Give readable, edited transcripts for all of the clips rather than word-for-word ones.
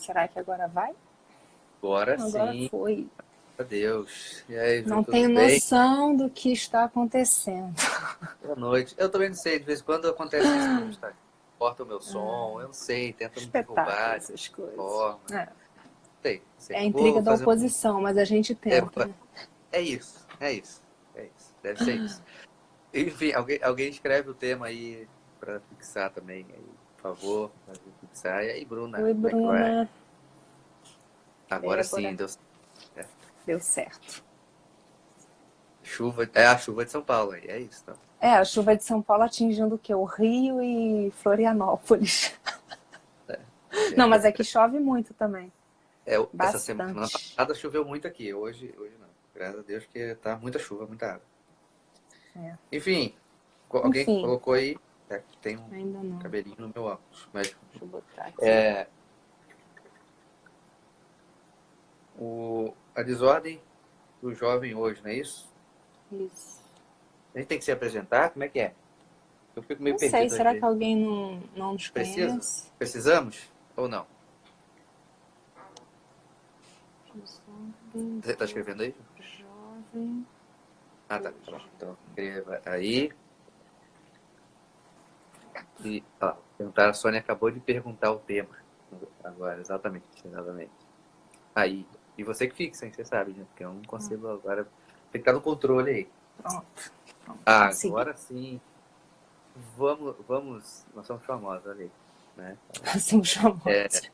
Será que agora vai? Agora Agora sim, foi. adeus. E aí, Não tudo tenho bem? noção do que está acontecendo. Boa noite. Eu também não sei, de vez em quando acontece isso no meu Instagram. Corta o meu som, eu não sei, tenta me Espetáculo derrubar de essas coisas. forma. Sei, É sei. a intriga Vou da fazer um. oposição, mas a gente É, tenta, né? é isso, é isso, é isso. Deve ser isso. Enfim, alguém escreve o tema aí para fixar também, aí, por favor, pra fixar. E aí, Bruna, Oi, como é que vai? Bruna. Agora sim, Débora. deu certo. Deu certo. Chuva, é a chuva de São Paulo aí, é isso, tá? É, a chuva de São Paulo atingindo o quê? O Rio e Florianópolis. Não, mas aqui chove muito também. Essa semana Bastante. passada choveu muito aqui, hoje não. Graças a Deus que tá muita chuva, muita água. É. Enfim, alguém Enfim, colocou aí, que tem um ainda não. cabelinho no meu óculos, mas Deixa eu botar aqui. é, a desordem do jovem hoje, não é isso? Isso. A gente tem que se apresentar, como é que é? Eu fico meio Não sei, perdido às será que vezes. alguém não nos Precisa? conhece? Precisamos ou não? Jovem Você está do escrevendo aí? jovem. Ah, tá bom. Então, escreva aí. E, perguntar, a Sônia acabou de perguntar o tema. Agora, exatamente. Aí. E você que fixa, hein? Você sabe, né? Porque eu não consigo agora. Tem que estar no controle aí. Pronto. Consegui. Agora sim. Vamos. Nós somos famosos, olha aí. Né? Somos famosos.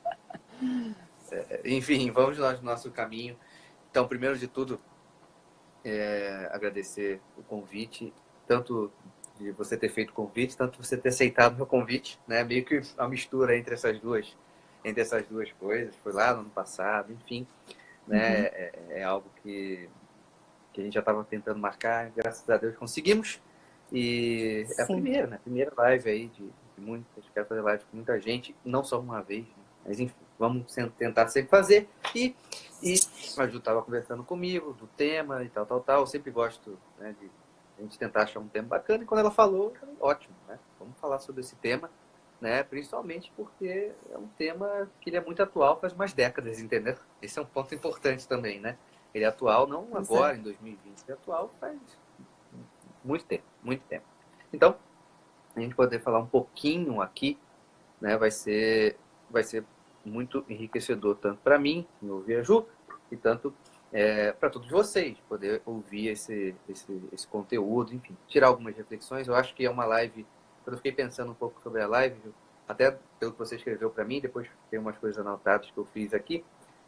Enfim, vamos lá no nosso caminho. Então, primeiro de tudo, agradecer o convite, tanto de você ter feito o convite, tanto você ter aceitado o meu convite, né? Meio que a mistura entre essas duas coisas. Foi lá no ano passado, enfim, né? É algo que a gente já estava tentando marcar, graças a Deus conseguimos. E é a Sim. primeira, né? Primeira live aí de muitas. Quero fazer live com muita gente, não só uma vez, né? Mas enfim, vamos tentar sempre fazer. E a Ju estava conversando comigo do tema e tal. Eu sempre gosto, né, de a gente tentar achar um tema bacana. E quando ela falou, eu falei, ótimo, né? Vamos falar sobre esse tema, né? Principalmente porque é um tema que ele é muito atual faz umas décadas, entendeu? Esse é um ponto importante também, né? Ele é atual não Pois é. agora, em 2020, ele é atual faz muito tempo, muito tempo. Então, a gente poder falar um pouquinho aqui, né, vai ser muito enriquecedor, tanto para mim, me ouvir a Ju, e tanto para todos vocês, poder ouvir esse conteúdo, enfim, tirar algumas reflexões. Eu acho que é uma live, quando eu fiquei pensando um pouco sobre a live, Ju, até pelo que você escreveu para mim, depois tem umas coisas anotadas que eu fiz aqui,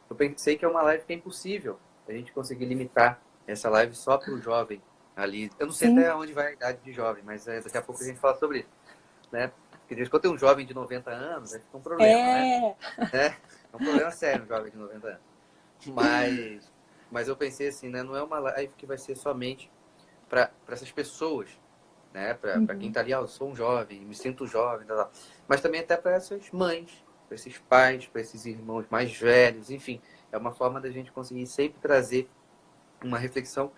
eu pensei que é uma live que é impossível a gente conseguir limitar essa live só para o jovem ali. Eu não sei Sim. até onde vai a idade de jovem, mas daqui a pouco a gente fala sobre isso, né? Porque desde quando tem um jovem de 90 anos, aí fica um problema, né? É um problema sério um jovem de 90 anos. Mas eu pensei assim, né? Não é uma live que vai ser somente para essas pessoas, né? Para quem está ali, eu sou um jovem, me sinto jovem, tal. Mas também até para essas mães, para esses pais, para esses irmãos mais velhos, enfim. É uma forma da gente conseguir sempre trazer uma reflexão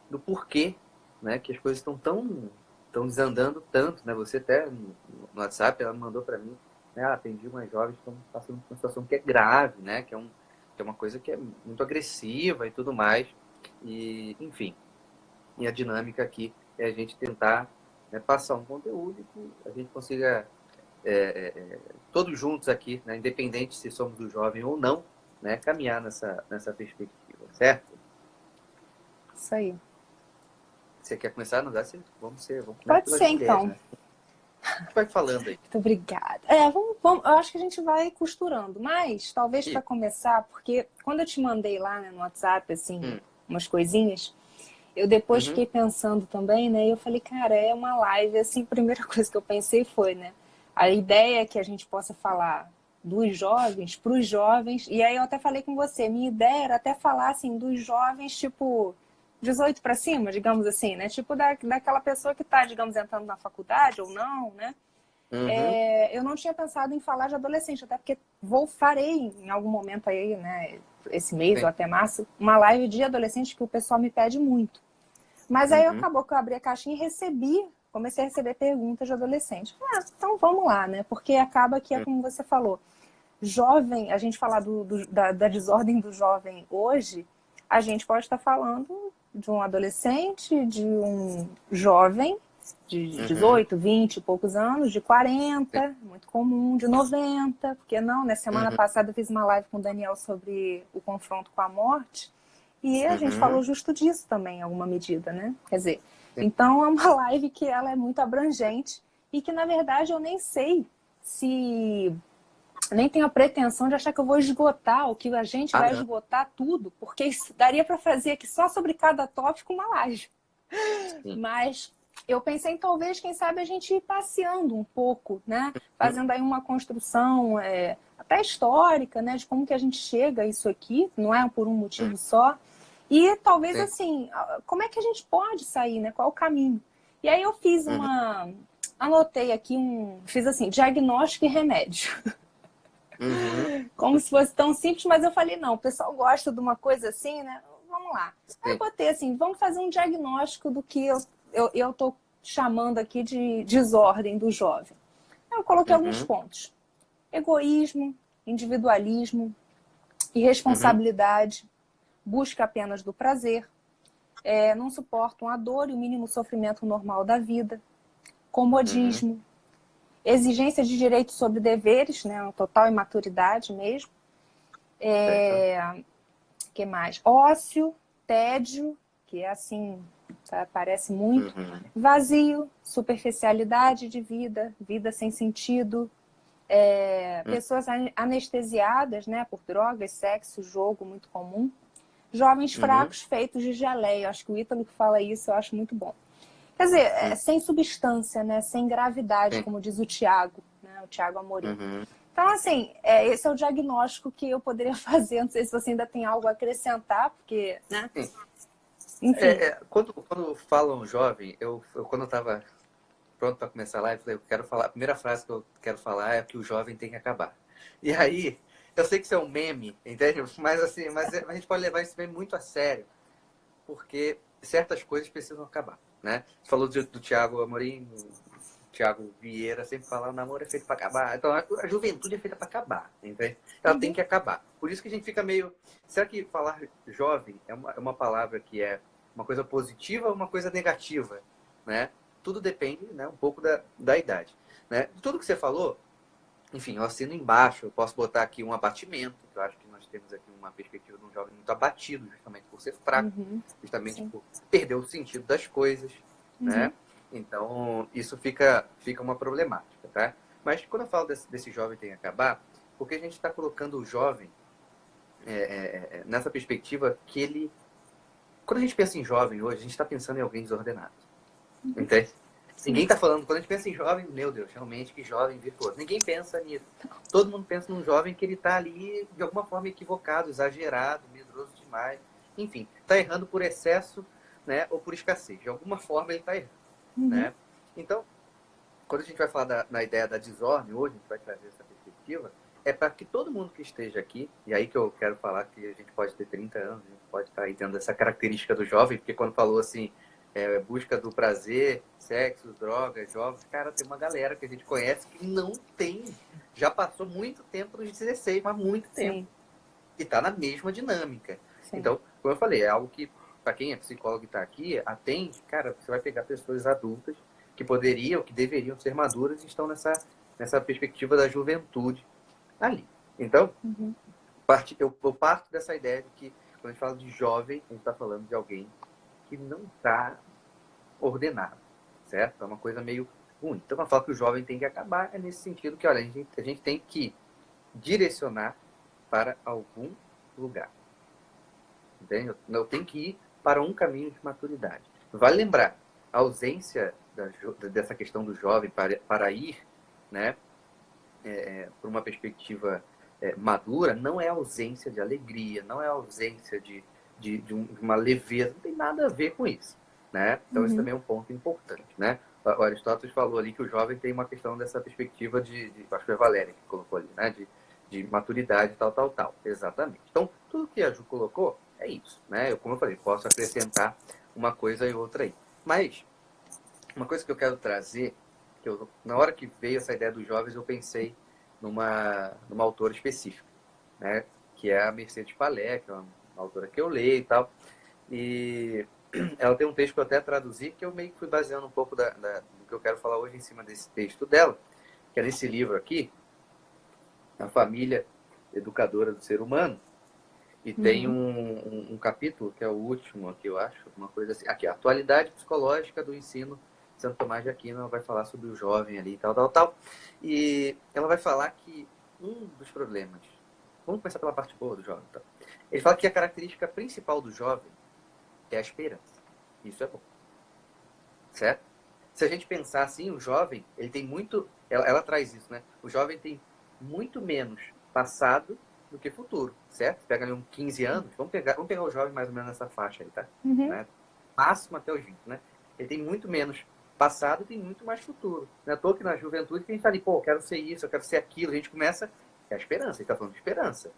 do porquê, né? Que as coisas estão desandando tanto, né? Você até no WhatsApp, ela mandou para mim, né? Atendi umas jovens que estão passando por uma situação que é grave, né? Que é uma coisa que é muito agressiva e tudo mais. E, enfim, e a dinâmica aqui é a gente tentar, né, passar um conteúdo e que a gente consiga, todos juntos aqui, né, independente se somos do jovem ou não, né, caminhar nessa perspectiva, certo? Isso aí. Você quer começar? Não dá? Vamos começar Pode pelas ser, mulheres, então. né? A gente vai falando aí. Muito obrigada. Eu acho que a gente vai costurando, mas talvez para começar, porque quando eu te mandei lá, né, no WhatsApp, assim, umas coisinhas, eu depois fiquei pensando também, né, e eu falei, cara, é uma live, assim, a primeira coisa que eu pensei foi, né, a ideia é que a gente possa falar dos jovens para os jovens, e aí eu até falei com você, minha ideia era até falar, assim, dos jovens, tipo, 18 para cima, digamos assim, né, tipo daquela pessoa que está, digamos, entrando na faculdade ou não, né, eu não tinha pensado em falar de adolescente, até porque farei em algum momento aí, né, esse mês ou até março, uma live de adolescente que o pessoal me pede muito. Mas aí acabou que eu abri a caixinha e comecei a receber perguntas de adolescente. Então vamos lá, né? Porque acaba que é como você falou, jovem, a gente falar da desordem do jovem hoje, a gente pode estar falando de um adolescente, de um jovem de 18, 20 e poucos anos, de 40, muito comum, de 90, porque não, né? Semana passada eu fiz uma live com o Daniel sobre o confronto com a morte, e a gente falou justo disso também, em alguma medida, né? Quer dizer, então é uma live que ela é muito abrangente e que, na verdade, eu nem sei se... Nem tenho a pretensão de achar que eu vou esgotar, ou que a gente vai esgotar tudo, porque isso daria para fazer aqui só sobre cada tópico uma live. Sim. Mas eu pensei em talvez, quem sabe, a gente ir passeando um pouco, né? Fazendo aí uma construção até histórica, né? De como que a gente chega a isso aqui, não é por um motivo só. E talvez, assim, como é que a gente pode sair, né? Qual é o caminho? E aí eu fiz anotei aqui fiz assim, diagnóstico e remédio. Como se fosse tão simples, mas eu falei, não, o pessoal gosta de uma coisa assim, né? Vamos lá. Aí eu botei assim, vamos fazer um diagnóstico do que eu estou chamando aqui de desordem do jovem. Eu coloquei alguns pontos. Egoísmo, individualismo, irresponsabilidade, busca apenas do prazer, não suportam a dor e o mínimo sofrimento normal da vida, comodismo, exigência de direitos sobre deveres, né, uma total imaturidade mesmo. Que mais? Ócio, tédio, que é assim, parece muito. Vazio, superficialidade de vida, vida sem sentido. Pessoas anestesiadas, né, por drogas, sexo, jogo, muito comum. Jovens fracos, feitos de geleia. Acho que o Ítalo que fala isso, eu acho muito bom. Quer dizer, sem substância, né? Sem gravidade, como diz o Tiago, né? O Tiago Amorim. Então, assim, esse é o diagnóstico que eu poderia fazer. Não sei se você ainda tem algo a acrescentar, porque, né? Enfim. Quando falam jovem, quando eu estava pronto para começar a live, eu falei, eu quero falar, a primeira frase que eu quero falar é que o jovem tem que acabar. E aí, eu sei que isso é um meme, entende? Mas assim, a gente pode levar esse meme muito a sério, porque certas coisas precisam acabar, né? Você falou do Tiago Amorim, Tiago Vieira sempre fala, o namoro é feito para acabar. Então, a juventude é feita para acabar, entende? Ela tem que acabar. Por isso que a gente fica meio... Será que falar jovem é uma palavra que é uma coisa positiva ou uma coisa negativa, né? Tudo depende, né, um pouco da idade, né? Tudo que você falou, enfim, eu assino embaixo, eu posso botar aqui um abatimento, que eu acho que nós temos aqui uma perspectiva de um jovem muito abatido, justamente por ser fraco, justamente por perder o sentido das coisas, né? Então, isso fica uma problemática, tá? Mas quando eu falo desse jovem tem que acabar, porque a gente está colocando o jovem nessa perspectiva que ele... Quando a gente pensa em jovem hoje, a gente está pensando em alguém desordenado, entende? Ninguém está falando, quando a gente pensa em jovem, meu Deus, realmente que jovem virtuoso. Ninguém pensa nisso. Todo mundo pensa num jovem que ele está ali de alguma forma equivocado, exagerado, medroso demais. Enfim, está errando por excesso, né, ou por escassez. De alguma forma ele está errando. Né? Então, quando a gente vai falar na ideia da desordem, hoje a gente vai trazer essa perspectiva, é para que todo mundo que esteja aqui, e aí que eu quero falar que a gente pode ter 30 anos, a gente pode estar aí tendo essa característica do jovem, porque quando falou assim, busca do prazer, sexo, drogas, jovens, cara, tem uma galera que a gente conhece que não tem, já passou muito tempo nos 16, mas muito tempo. E está na mesma dinâmica. Então, como eu falei, é algo que, para quem é psicólogo e está aqui, atende, cara, você vai pegar pessoas adultas que poderiam, que deveriam ser maduras e estão nessa perspectiva da juventude ali. Então, eu parto dessa ideia de que, quando a gente fala de jovem, a gente está falando de alguém que não está ordenado, certo? É uma coisa meio ruim. Então, quando eu falo que o jovem tem que acabar, é nesse sentido que, olha, a gente tem que direcionar para algum lugar. Entende? Eu tenho que ir para um caminho de maturidade. Vale lembrar, a ausência dessa questão do jovem para ir, né, por uma perspectiva madura, não é ausência de alegria, não é ausência de uma leveza, não tem nada a ver com isso. Né? Então, isso também é um ponto importante. Né? O Aristóteles falou ali que o jovem tem uma questão dessa perspectiva acho que foi a Valéria que colocou ali, né? De maturidade, tal. Exatamente. Então, tudo que a Ju colocou é isso. Né? Como eu falei, posso acrescentar uma coisa e outra aí. Mas, uma coisa que eu quero trazer, na hora que veio essa ideia dos jovens, eu pensei numa autora específica, né? Que é a Mercedes Palé, que é uma autora que eu leio e tal. E ela tem um texto que eu até traduzi, que eu meio que fui baseando um pouco do que eu quero falar hoje em cima desse texto dela, que é nesse livro aqui, A Família Educadora do Ser Humano. E tem um capítulo, que é o último aqui, eu acho, uma coisa assim. Aqui, a atualidade psicológica do ensino. Santo Tomás de Aquino vai falar sobre o jovem ali, tal. E ela vai falar que um dos problemas... Vamos começar pela parte boa do jovem. Tá? Ele fala que a característica principal do jovem é a esperança. Isso é bom. Certo? Se a gente pensar assim, o jovem, ele tem muito... Ela traz isso, né? O jovem tem muito menos passado do que futuro, certo? Pega ali uns 15 anos, vamos pegar o jovem mais ou menos nessa faixa aí, tá? Né? Máximo até os 20, né? Ele tem muito menos passado e tem muito mais futuro. Não é à toa que na juventude que a gente tá ali, pô, eu quero ser isso, eu quero ser aquilo, a gente começa... É a esperança, ele tá falando de esperança.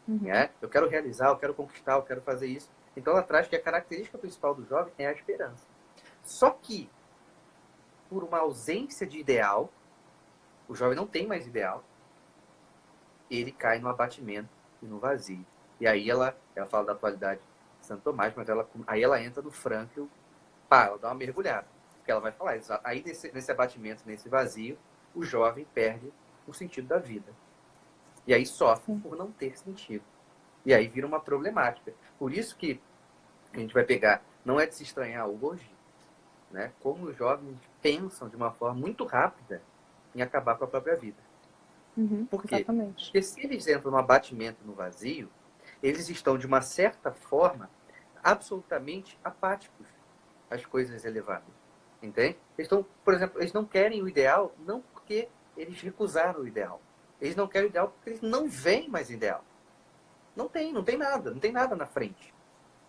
Né? Eu quero realizar, eu quero conquistar, eu quero fazer isso. Então ela traz que a característica principal do jovem é a esperança. Só que, por uma ausência de ideal, o jovem não tem mais ideal, ele cai no abatimento e no vazio. E aí ela fala da atualidade de Santo Tomás, mas aí ela entra no Frankl, ela dá uma mergulhada. Porque ela vai falar, aí nesse abatimento, nesse vazio, o jovem perde o sentido da vida. E aí sofre por não ter sentido. E aí vira uma problemática. Por isso que a gente vai pegar, não é de se estranhar hoje, né, como os jovens pensam de uma forma muito rápida em acabar com a própria vida. Por quê? Exatamente. Porque se eles entram no abatimento, no vazio, eles estão, de uma certa forma, absolutamente apáticos às coisas elevadas. Entende? Eles estão, por exemplo, eles não querem o ideal, não porque eles recusaram o ideal. Eles não querem o ideal porque eles não veem mais ideal. Não tem nada na frente.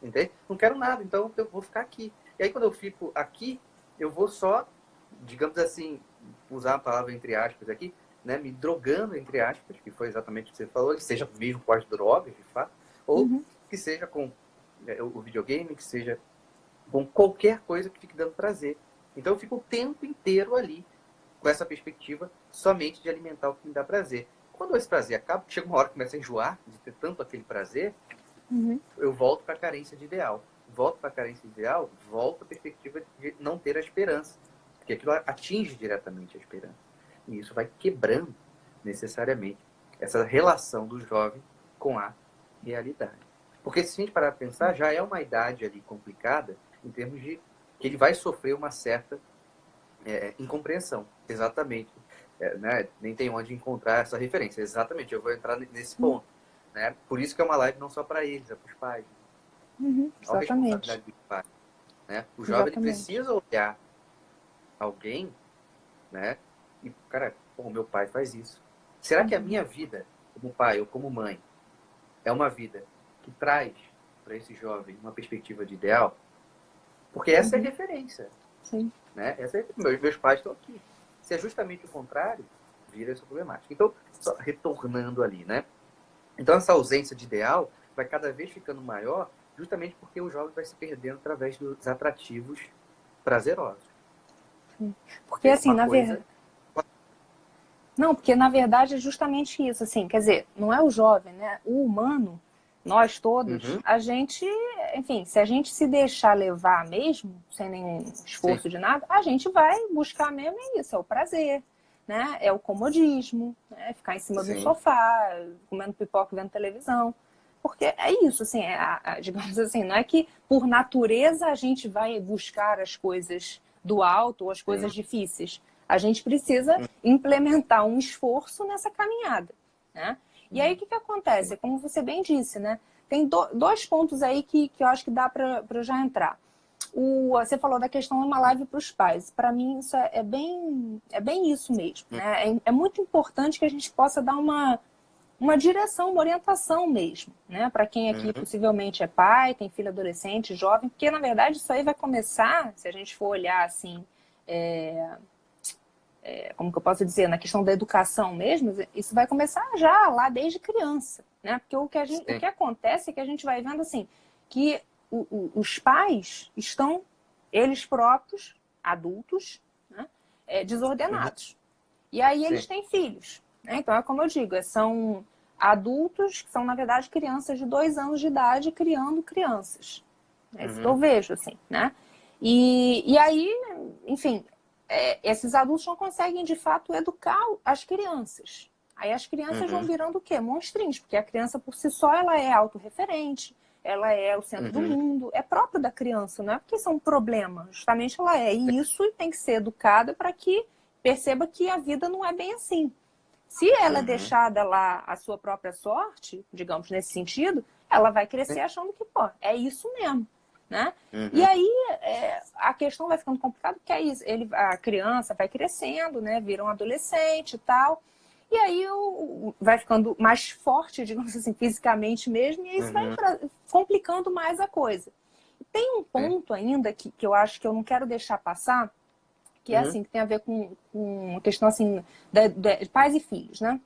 Entende? Não quero nada, então eu vou ficar aqui. E aí quando eu fico aqui, eu vou só, digamos assim, usar a palavra entre aspas aqui, né, me drogando, entre aspas, que foi exatamente o que você falou, que seja mesmo com as drogas, de fato, ou que seja com o videogame, que seja com qualquer coisa que fique dando prazer. Então eu fico o tempo inteiro ali, com essa perspectiva somente de alimentar o que me dá prazer. Quando esse prazer acaba, chega uma hora que começa a enjoar de ter tanto aquele prazer, eu volto para a carência de ideal. Volto para a carência de ideal, volto à perspectiva de não ter a esperança. Porque aquilo atinge diretamente a esperança. E isso vai quebrando necessariamente essa relação do jovem com a realidade. Porque se a gente parar para pensar, já é uma idade ali complicada em termos de que ele vai sofrer uma certa incompreensão. Exatamente. Né? Nem tem onde encontrar essa referência. Exatamente, eu vou entrar nesse ponto. Né? Por isso que é uma live não só para eles, é para os pais. É uma responsabilidade dos pais. Né? O jovem ele precisa olhar alguém, né? E, cara, pô, meu pai faz isso. Será que a minha vida, como pai ou como mãe, é uma vida que traz para esse jovem uma perspectiva de ideal? Porque essa é a referência. Sim. Né? Meus pais estão aqui. Se é justamente o contrário, vira essa problemática. Então, só retornando ali, né? Então, essa ausência de ideal vai cada vez ficando maior, justamente porque o jovem vai se perdendo através dos atrativos prazerosos. Sim. Porque, assim, na verdade... Não, porque, na verdade, é justamente isso, assim, quer dizer, não é o jovem, né? O humano, nós todos, a gente, enfim, se a gente se deixar levar mesmo, sem nenhum esforço de nada, a gente vai buscar mesmo isso, é o prazer, né? É o comodismo, né? Ficar em cima do sofá, comendo pipoca, vendo televisão. Porque é isso, assim, digamos assim, não é que por natureza a gente vai buscar as coisas do alto ou as coisas difíceis. A gente precisa implementar um esforço nessa caminhada, né? E aí o que acontece? Como você bem disse, né? Tem dois pontos aí que eu acho que dá para eu já entrar. Você falou da questão de uma live para os pais. Para mim isso é bem isso mesmo, né? É muito importante que a gente possa dar uma direção, uma orientação mesmo, né? Para quem aqui possivelmente é pai, tem filho adolescente, jovem, porque na verdade isso aí vai começar, se a gente for olhar assim, como que eu posso dizer, na questão da educação mesmo, isso vai começar já lá desde criança, né? Porque o que acontece é que a gente vai vendo assim, que os pais estão, eles próprios, adultos, né? Desordenados. E aí eles têm filhos. né? Então, é como eu digo, são adultos que são, na verdade, crianças de 2 anos de idade criando crianças. É isso que eu vejo, assim, né? E aí, enfim, esses adultos não conseguem, de fato, educar as crianças. Aí as crianças vão virando o quê? Monstrinhos, porque a criança, por si só, ela é autorreferente, ela é o centro do mundo, é próprio da criança, não é porque isso é um problema. Justamente ela é isso e tem que ser educada para que perceba que a vida não é bem assim. Se ela é deixada lá à sua própria sorte, digamos nesse sentido, ela vai crescer achando que, pô, é isso mesmo, né? E aí a questão vai ficando complicada, porque é isso, a criança vai crescendo, né? Vira um adolescente e tal. E aí vai ficando mais forte, digamos assim, fisicamente mesmo, e isso vai complicando mais a coisa. Tem um ponto ainda que eu acho que eu não quero deixar passar, que é assim, que tem a ver com uma questão assim, de pais e filhos, né?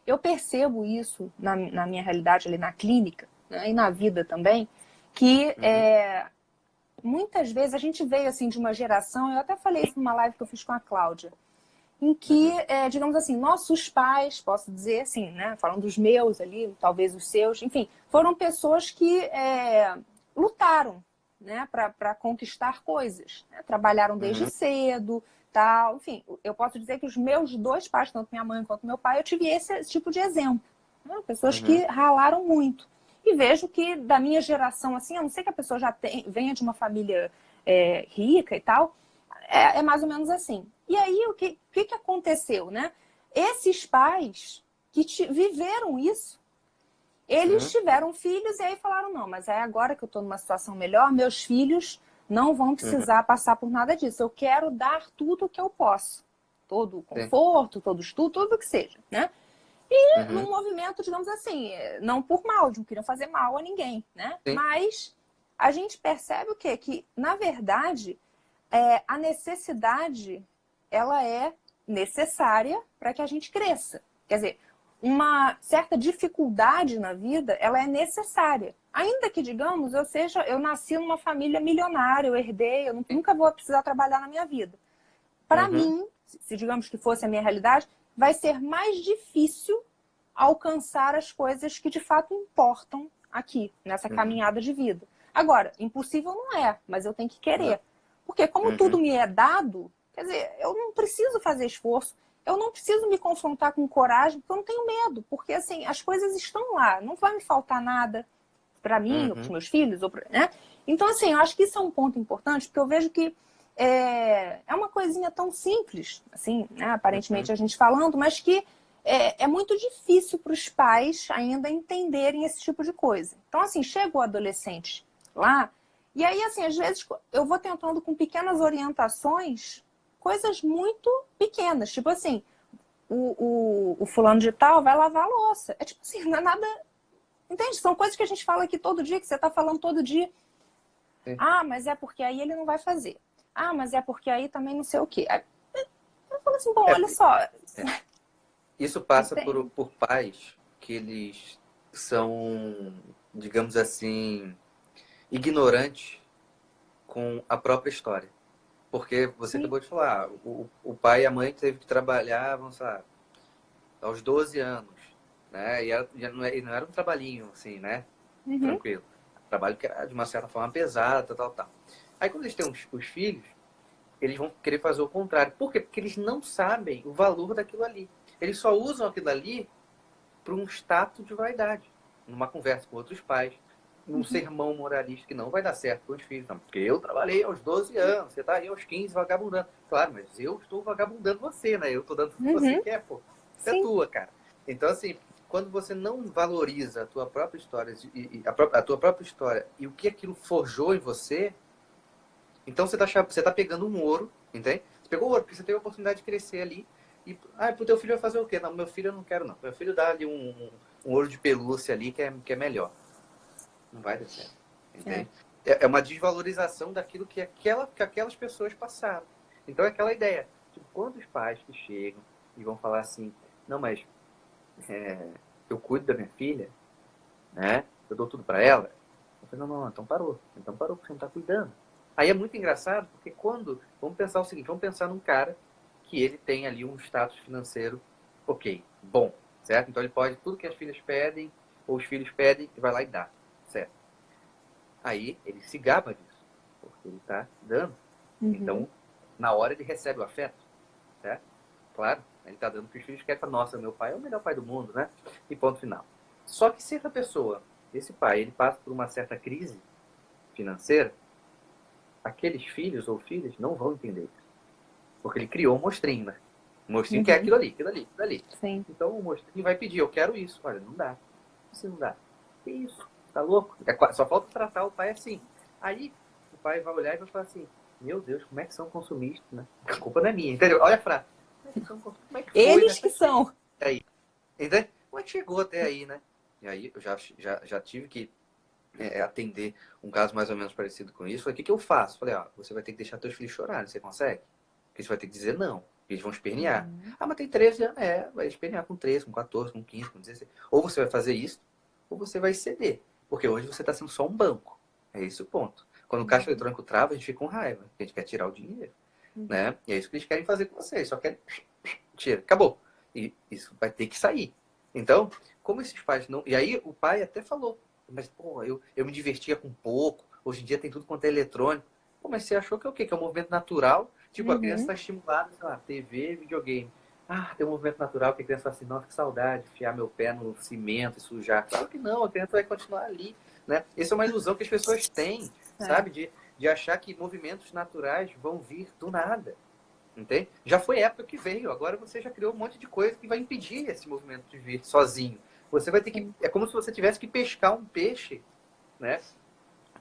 Eu percebo isso na minha realidade ali na clínica, né, e na vida também, que muitas vezes a gente veio assim de uma geração, eu até falei isso numa live que eu fiz com a Cláudia, em que, digamos assim, nossos pais, posso dizer assim, né, falando dos meus ali, talvez os seus, enfim, foram pessoas que lutaram, né, para conquistar coisas, né? Trabalharam desde cedo, tal, enfim, eu posso dizer que os meus 2 pais, tanto minha mãe quanto meu pai, eu tive esse tipo de exemplo, né? Pessoas que ralaram muito. E vejo que da minha geração, assim, a não ser que a pessoa já venha de uma família rica e tal, é mais ou menos assim. E aí, o que aconteceu, né? Esses pais que viveram isso, eles tiveram filhos e aí falaram, não, mas é agora que eu estou numa situação melhor, meus filhos não vão precisar passar por nada disso. Eu quero dar tudo o que eu posso. Todo o conforto, todo o estudo, tudo o que seja, né? E num movimento, digamos assim, não por mal, não queriam fazer mal a ninguém, né? Mas a gente percebe o quê? Que, na verdade, a necessidade, ela é necessária para que a gente cresça. Quer dizer, uma certa dificuldade na vida, ela é necessária. Ainda que, digamos, eu nasci numa família milionária, eu herdei, eu nunca vou precisar trabalhar na minha vida. Para mim, se digamos que fosse a minha realidade, vai ser mais difícil alcançar as coisas que de fato importam aqui, nessa caminhada de vida. Agora, impossível não é, mas eu tenho que querer. Porque como tudo me é dado, quer dizer, eu não preciso fazer esforço, eu não preciso me confrontar com coragem, porque eu não tenho medo. Porque, assim, as coisas estão lá, não vai me faltar nada para mim, ou para os meus filhos, né? Então, assim, eu acho que isso é um ponto importante, porque eu vejo que é uma coisinha tão simples, assim, né, aparentemente a gente falando, mas que é muito difícil para os pais ainda entenderem esse tipo de coisa. Então, assim, chega o adolescente lá, e aí, assim, às vezes eu vou tentando com pequenas orientações, coisas muito pequenas, tipo assim, o fulano de tal vai lavar a louça. É tipo assim, não é nada... Entende? São coisas que a gente fala aqui todo dia, que você está falando todo dia. Ah, mas é porque aí ele não vai fazer. Ah, mas é porque aí também não sei o quê. Eu falo assim, bom, olha só. Isso passa por pais que eles são, digamos assim, ignorantes com a própria história. Porque você acabou de falar, o pai e a mãe teve que trabalhar, vamos lá, aos 12 anos, né? E não era um trabalhinho, assim, né? Tranquilo. Trabalho que era, de uma certa forma, pesado, tal. Aí, quando eles têm os filhos, eles vão querer fazer o contrário. Por quê? Porque eles não sabem o valor daquilo ali. Eles só usam aquilo ali para um status de vaidade. Numa conversa com outros pais, num sermão moralista que não vai dar certo com os filhos. Não, porque eu trabalhei aos 12 anos, você está aí aos 15 vagabundando. Claro, mas eu estou vagabundando você, né? Eu estou dando o que você quer, pô. Isso é tua, cara. Então, assim, quando você não valoriza a tua própria história, a tua própria história e o que aquilo forjou em você, então você tá pegando um ouro, entende? Você pegou o ouro porque você teve a oportunidade de crescer ali. E, pro teu filho vai fazer o quê? Não, meu filho eu não quero, não. Meu filho dá ali um ouro de pelúcia ali que é melhor. Não vai dar certo, entende? É uma desvalorização daquilo que aquelas pessoas passaram. Então é aquela ideia. Tipo, quantos pais que chegam e vão falar assim, não, mas eu cuido da minha filha, né? Eu dou tudo para ela. Eu falei, não, então parou porque você não tá cuidando. Aí é muito engraçado, porque vamos pensar o seguinte, vamos pensar num cara que ele tem ali um status financeiro Ok, bom, certo? Então ele pode, tudo que as filhas pedem, ou os filhos pedem, ele vai lá e dá, certo? Aí ele se gaba disso, porque ele está dando. Então, na hora ele recebe o afeto, certo? Claro, ele está dando para os filhos que é, nossa, meu pai é o melhor pai do mundo, né? E ponto final. Só que se essa pessoa, esse pai, ele passa por uma certa crise financeira, aqueles filhos ou filhas não vão entender isso. Porque ele criou um mostrinho, né? O mostrinho quer aquilo ali, aquilo ali, aquilo ali. Sim. Então o mostrinho vai pedir, eu quero isso. Olha, não dá. Se não dá. Que isso? Tá louco? Só falta tratar o pai assim. Aí o pai vai olhar e vai falar assim, meu Deus, como é que são consumistas, né? A culpa não é minha, entendeu? Olha a frase. Como é que foi, eles que são. Aí. Entendeu? Como é que chegou até aí, né? E aí eu já tive que atender um caso mais ou menos parecido com isso. Falei, o que eu faço? Falei, você vai ter que deixar teus filhos chorarem, você consegue? Porque você vai ter que dizer não. Eles vão espernear. Mas tem 13 anos. Vai espernear com 13, com 14, com 15, com 16. Ou você vai fazer isso, ou você vai ceder. Porque hoje você está sendo só um banco. É esse o ponto. Quando o caixa eletrônico trava, a gente fica com raiva. A gente quer tirar o dinheiro. Né? E é isso que eles querem fazer com vocês. Só querem... Tira. Acabou. E isso vai ter que sair. Então, como esses pais não... E aí o pai até falou. Mas, pô, eu me divertia com pouco. Hoje em dia tem tudo quanto é eletrônico. Pô, mas você achou que é o quê? Que é um movimento natural? Tipo, a criança está estimulada, sei lá, TV, videogame. Tem um movimento natural que a criança fala assim, nossa, que saudade, enfiar meu pé no cimento e sujar. Claro que não, a criança vai continuar ali, né? Essa é uma ilusão que as pessoas têm, sabe? De achar que movimentos naturais vão vir do nada, entende? Já foi época que veio, agora você já criou um monte de coisa que vai impedir esse movimento de vir sozinho. Você vai ter que... É como se você tivesse que pescar um peixe, né?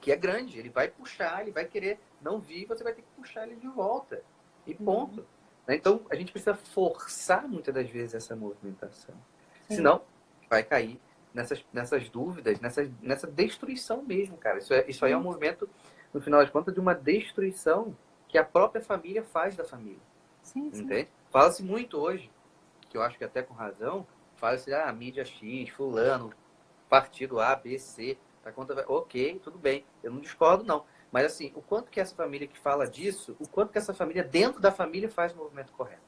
Que é grande, ele vai puxar, ele vai querer não vir, você vai ter que puxar ele de volta. E ponto. Então, a gente precisa forçar muitas das vezes essa movimentação. Senão, vai cair nessas dúvidas, nessa destruição mesmo, cara. Isso aí é um movimento, no final das contas, de uma destruição que a própria família faz da família. Entende? Fala-se muito hoje, que eu acho que até com razão, fala-se, mídia X, fulano, partido A, B, C... Ok, tudo bem. Eu não discordo, não. Mas, assim, o quanto que essa família que fala disso, o quanto que essa família, dentro da família, faz o movimento correto.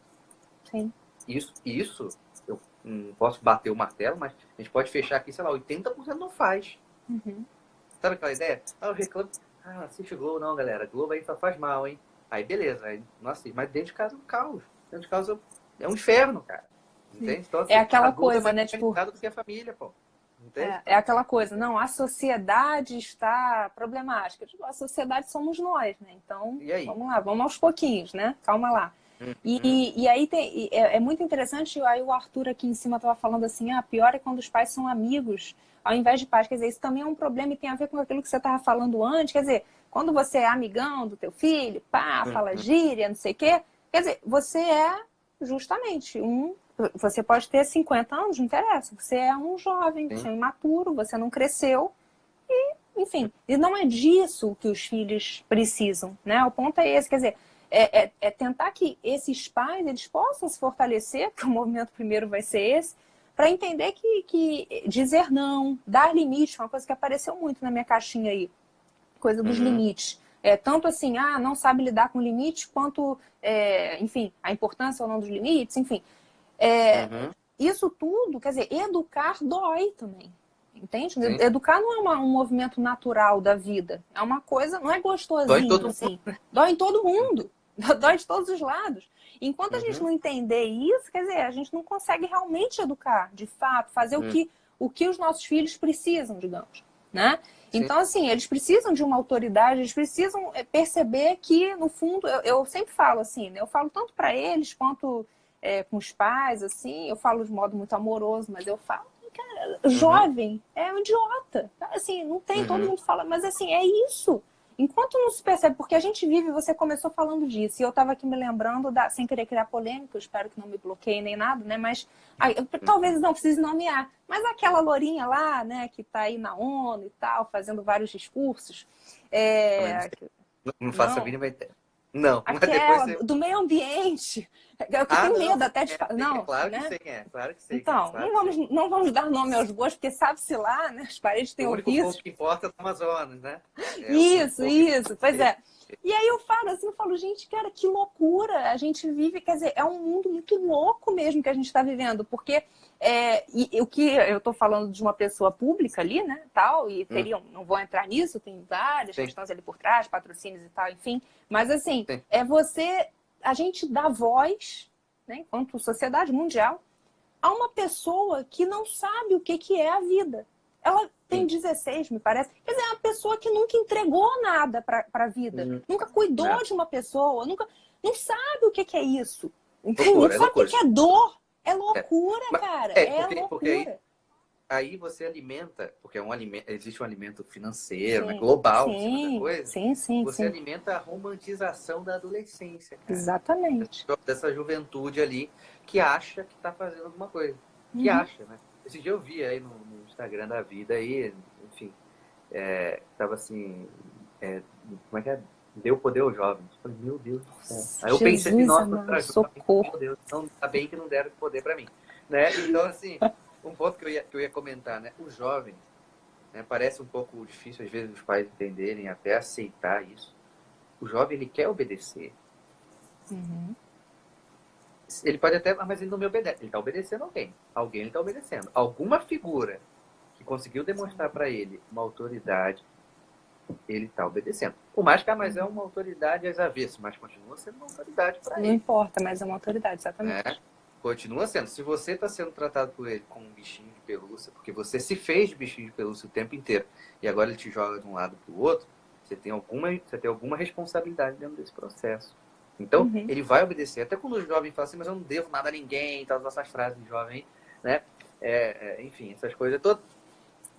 Sim. Isso, eu não posso bater o martelo, mas a gente pode fechar aqui, sei lá, 80% não faz. Sabe aquela ideia? Eu reclamo. Assiste Globo, não, galera. Globo aí só faz mal, hein? Aí, beleza. Aí, nossa, mas dentro de casa é um caos. Dentro de casa é um inferno, cara. Entende? Então, assim, é aquela a Globo coisa, é mais né? Tipo... do que a família, pô. É aquela coisa, não, a sociedade está problemática. A sociedade somos nós, né? Então, vamos lá, vamos aos pouquinhos, né? Calma lá. E aí é muito interessante, aí o Arthur aqui em cima estava falando assim, pior é quando os pais são amigos ao invés de pais. Quer dizer, isso também é um problema e tem a ver com aquilo que você estava falando antes. Quer dizer, quando você é amigão do teu filho, fala gíria, não sei o quê, quer dizer, você é justamente Você pode ter 50 anos, não interessa. Você é um jovem, você é imaturo, você não cresceu. E, enfim, e não é disso que os filhos precisam, né? O ponto é esse, quer dizer, é tentar que esses pais eles possam se fortalecer, porque o movimento primeiro vai ser esse, para entender que dizer não, dar limite, uma coisa que apareceu muito na minha caixinha aí, coisa dos limites. Tanto assim, não sabe lidar com limite, quanto, enfim, a importância ou não dos limites, enfim. Isso tudo, quer dizer, educar dói também, entende? Sim. Educar não é um movimento natural da vida, é uma coisa, não é gostosinho, assim, dói em todo mundo, dói de todos os lados. Enquanto a gente não entender isso, quer dizer, a gente não consegue realmente educar, de fato, fazer o que os nossos filhos precisam, digamos, né? Sim. Então, assim, eles precisam de uma autoridade, eles precisam perceber que, no fundo, eu sempre falo assim, né? Eu falo tanto para eles quanto... com os pais, assim, eu falo de modo muito amoroso, mas eu falo, cara, jovem é um idiota. Assim, não tem, todo mundo fala, mas assim, é isso. Enquanto não se percebe, porque a gente vive, você começou falando disso, e eu estava aqui me lembrando, sem querer criar polêmica, eu espero que não me bloqueie nem nada, né, mas talvez não precise nomear, mas aquela lourinha lá, né, que está aí na ONU e tal, fazendo vários discursos. Não faço a mínima ideia. Não, aquela do meio ambiente. Eu tenho medo até de falar. Não, claro né? que sei quem é, claro que sei. Então, claro não vamos dar nome aos bois, porque sabe-se lá, né? As paredes têm ouvidos. O que importa é o Amazonas, né? Isso. Pois é. E aí eu falo assim, gente, cara, que loucura. A gente vive, quer dizer, é um mundo muito louco mesmo que a gente está vivendo, porque o que eu estou falando de uma pessoa pública ali, né, tal, e não vou entrar nisso, tem várias questões ali por trás, patrocínios e tal, enfim, mas assim, a gente dá voz, né, enquanto sociedade mundial, a uma pessoa que não sabe o que é a vida. Ela tem 16, me parece. Quer dizer, é uma pessoa que nunca entregou nada para a vida. Nunca cuidou de uma pessoa. Não sabe o que é isso. Não sabe o que é dor. É loucura, cara. Loucura. Porque aí você alimenta, porque existe um alimento financeiro, né, global em cima da coisa. Você alimenta a romantização da adolescência, cara. Exatamente. Dessa juventude ali que acha que está fazendo alguma coisa. Que acha, né? Esse dia eu vi aí no Instagram da vida aí, enfim, tava assim, como é que é? Deu poder aos jovens. Eu falei, meu Deus do céu. Aí eu pensei assim, nossa, socorro. Meu Deus, não, tá bem que não deram poder para mim, né? Então, assim, um ponto que eu ia comentar, né? Os jovens, né, parece um pouco difícil às vezes os pais entenderem, até aceitar isso. O jovem, ele quer obedecer. Ele pode até, mas ele não me obedece. Ele está obedecendo alguém. Alguém ele está obedecendo. Alguma figura que conseguiu demonstrar para ele uma autoridade, ele está obedecendo. Por mais que mas é uma autoridade às avessas, mas continua sendo uma autoridade para ele. Não importa, mas é uma autoridade, exatamente. Continua sendo. Se você está sendo tratado por ele como um bichinho de pelúcia, porque você se fez de bichinho de pelúcia o tempo inteiro, e agora ele te joga de um lado para o outro, você tem alguma responsabilidade dentro desse processo. Então, ele vai obedecer. Até quando o jovem fala assim, mas eu não devo nada a ninguém, tal, essas frases de jovem, né? Enfim, essas coisas todas.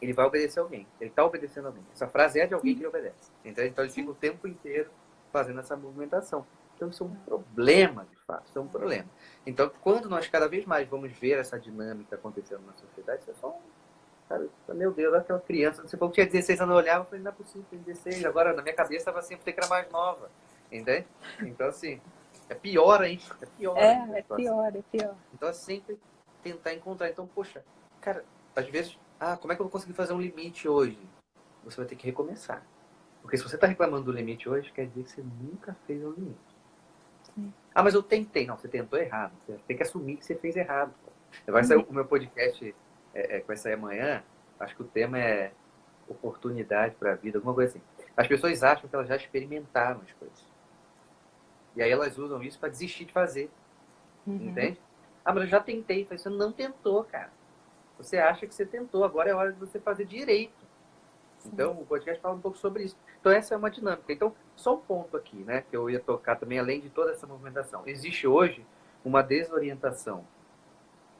Ele vai obedecer alguém. Ele está obedecendo alguém. Essa frase é de alguém que ele obedece. Então, ele fica o tempo inteiro fazendo essa movimentação. Então, isso é um problema, de fato. Isso é um problema. Então, quando nós cada vez mais vamos ver essa dinâmica acontecendo na sociedade, isso é só cara, meu Deus, aquela criança. Você falou que tinha 16 anos, eu olhava e falei, não é possível, tem 16. Agora, na minha cabeça, estava sempre que era mais nova. Entende? Então, assim, é pior ainda. É pior. É pior. Então, é sempre tentar encontrar. Então, poxa, cara, às vezes, como é que eu vou conseguir fazer um limite hoje? Você vai ter que recomeçar. Porque se você está reclamando do limite hoje, quer dizer que você nunca fez um limite. Sim. Mas eu tentei. Não, você tentou errado. Você tem que assumir que você fez errado. Vai sair o meu podcast, vai sair amanhã. Acho que o tema é oportunidade para a vida, alguma coisa assim. As pessoas acham que elas já experimentaram as coisas. E aí elas usam isso para desistir de fazer. Entende? Mas eu já tentei. Você não tentou, cara. Você acha que você tentou. Agora é hora de você fazer direito. Sim. Então, o podcast fala um pouco sobre isso. Então, essa é uma dinâmica. Então, só um ponto aqui, né? Que eu ia tocar também, além de toda essa movimentação. Existe hoje uma desorientação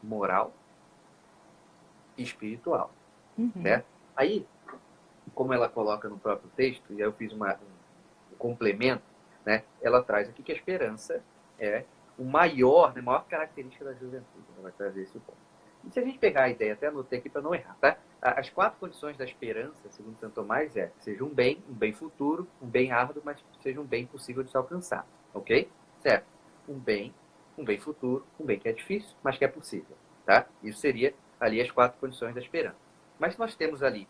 moral e espiritual. Né? Aí, como ela coloca no próprio texto, e aí eu fiz um complemento, né? Ela traz aqui que a esperança é a maior característica da juventude. Ela vai trazer esse ponto. E se a gente pegar a ideia, até anotei aqui para não errar, tá? As 4 condições da esperança, segundo Santo Tomás, seja um bem futuro, um bem árduo, mas seja um bem possível de se alcançar. Ok? Certo? Um bem futuro, um bem que é difícil, mas que é possível. Tá? Isso seria ali as 4 condições da esperança. Mas se nós temos ali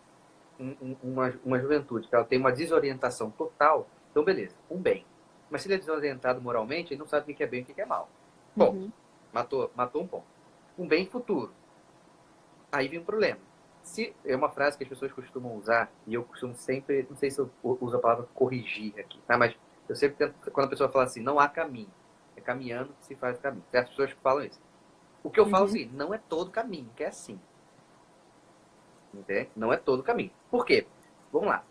uma juventude que ela tem uma desorientação total, então beleza, um bem. Mas se ele é desorientado moralmente, ele não sabe o que é bem e o que é mal. Bom, matou um ponto. Um bem futuro. Aí vem um problema. Se é uma frase que as pessoas costumam usar, e eu costumo sempre, não sei se eu uso a palavra corrigir aqui, tá? Mas eu sempre tento, quando a pessoa fala assim, não há caminho, é caminhando que se faz o caminho. Tem as pessoas que falam isso. O que eu falo assim, não é todo caminho, que é assim. Entende? Não é todo caminho. Por quê? Vamos lá.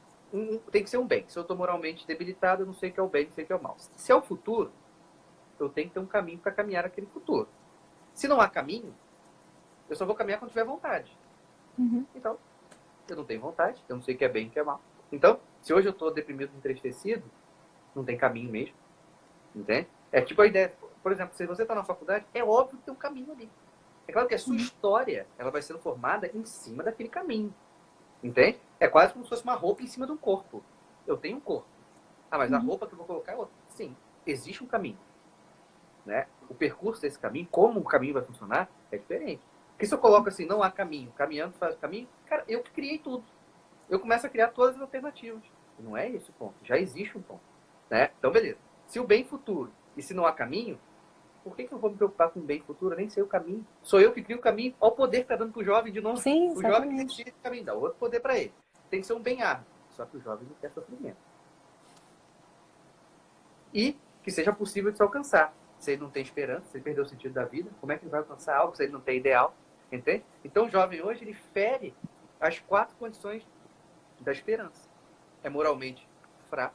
Tem que ser um bem. Se eu estou moralmente debilitado, eu não sei o que é o bem, não sei o que é o mal. Se é o futuro, eu tenho que ter um caminho para caminhar aquele futuro. Se não há caminho, eu só vou caminhar quando tiver vontade. Então, eu não tenho vontade, eu não sei o que é bem e o que é mal. Então, se hoje eu estou deprimido, entristecido, não tem caminho mesmo. Entende? É tipo a ideia, por exemplo, se você está na faculdade, é óbvio que tem um caminho ali. É claro que a sua história ela vai sendo formada em cima daquele caminho. Entende? É quase como se fosse uma roupa em cima de um corpo. Eu tenho um corpo. Mas a roupa que eu vou colocar é outra. Sim, existe um caminho. Né? O percurso desse caminho, como o caminho vai funcionar, é diferente. Porque se eu coloco assim, não há caminho, caminhando faz o caminho, cara, eu que criei tudo. Eu começo a criar todas as alternativas. Não é esse o ponto. Já existe um ponto. né? Então, beleza. Se o bem futuro e se não há caminho, por que eu vou me preocupar com o bem futuro? Eu nem sei o caminho. Sou eu que crio o caminho. Olha o poder que está dando para o jovem de novo. Sim, o jovem que exatamente. decide o caminho, dá outro poder para ele. Tem que ser um bem árduo. Só que o jovem não quer sofrimento. E que seja possível de se alcançar. Se ele não tem esperança, se ele perdeu o sentido da vida, como é que ele vai alcançar algo se ele não tem ideal? Entende? Então o jovem hoje, ele fere as 4 condições da esperança. É moralmente fraco,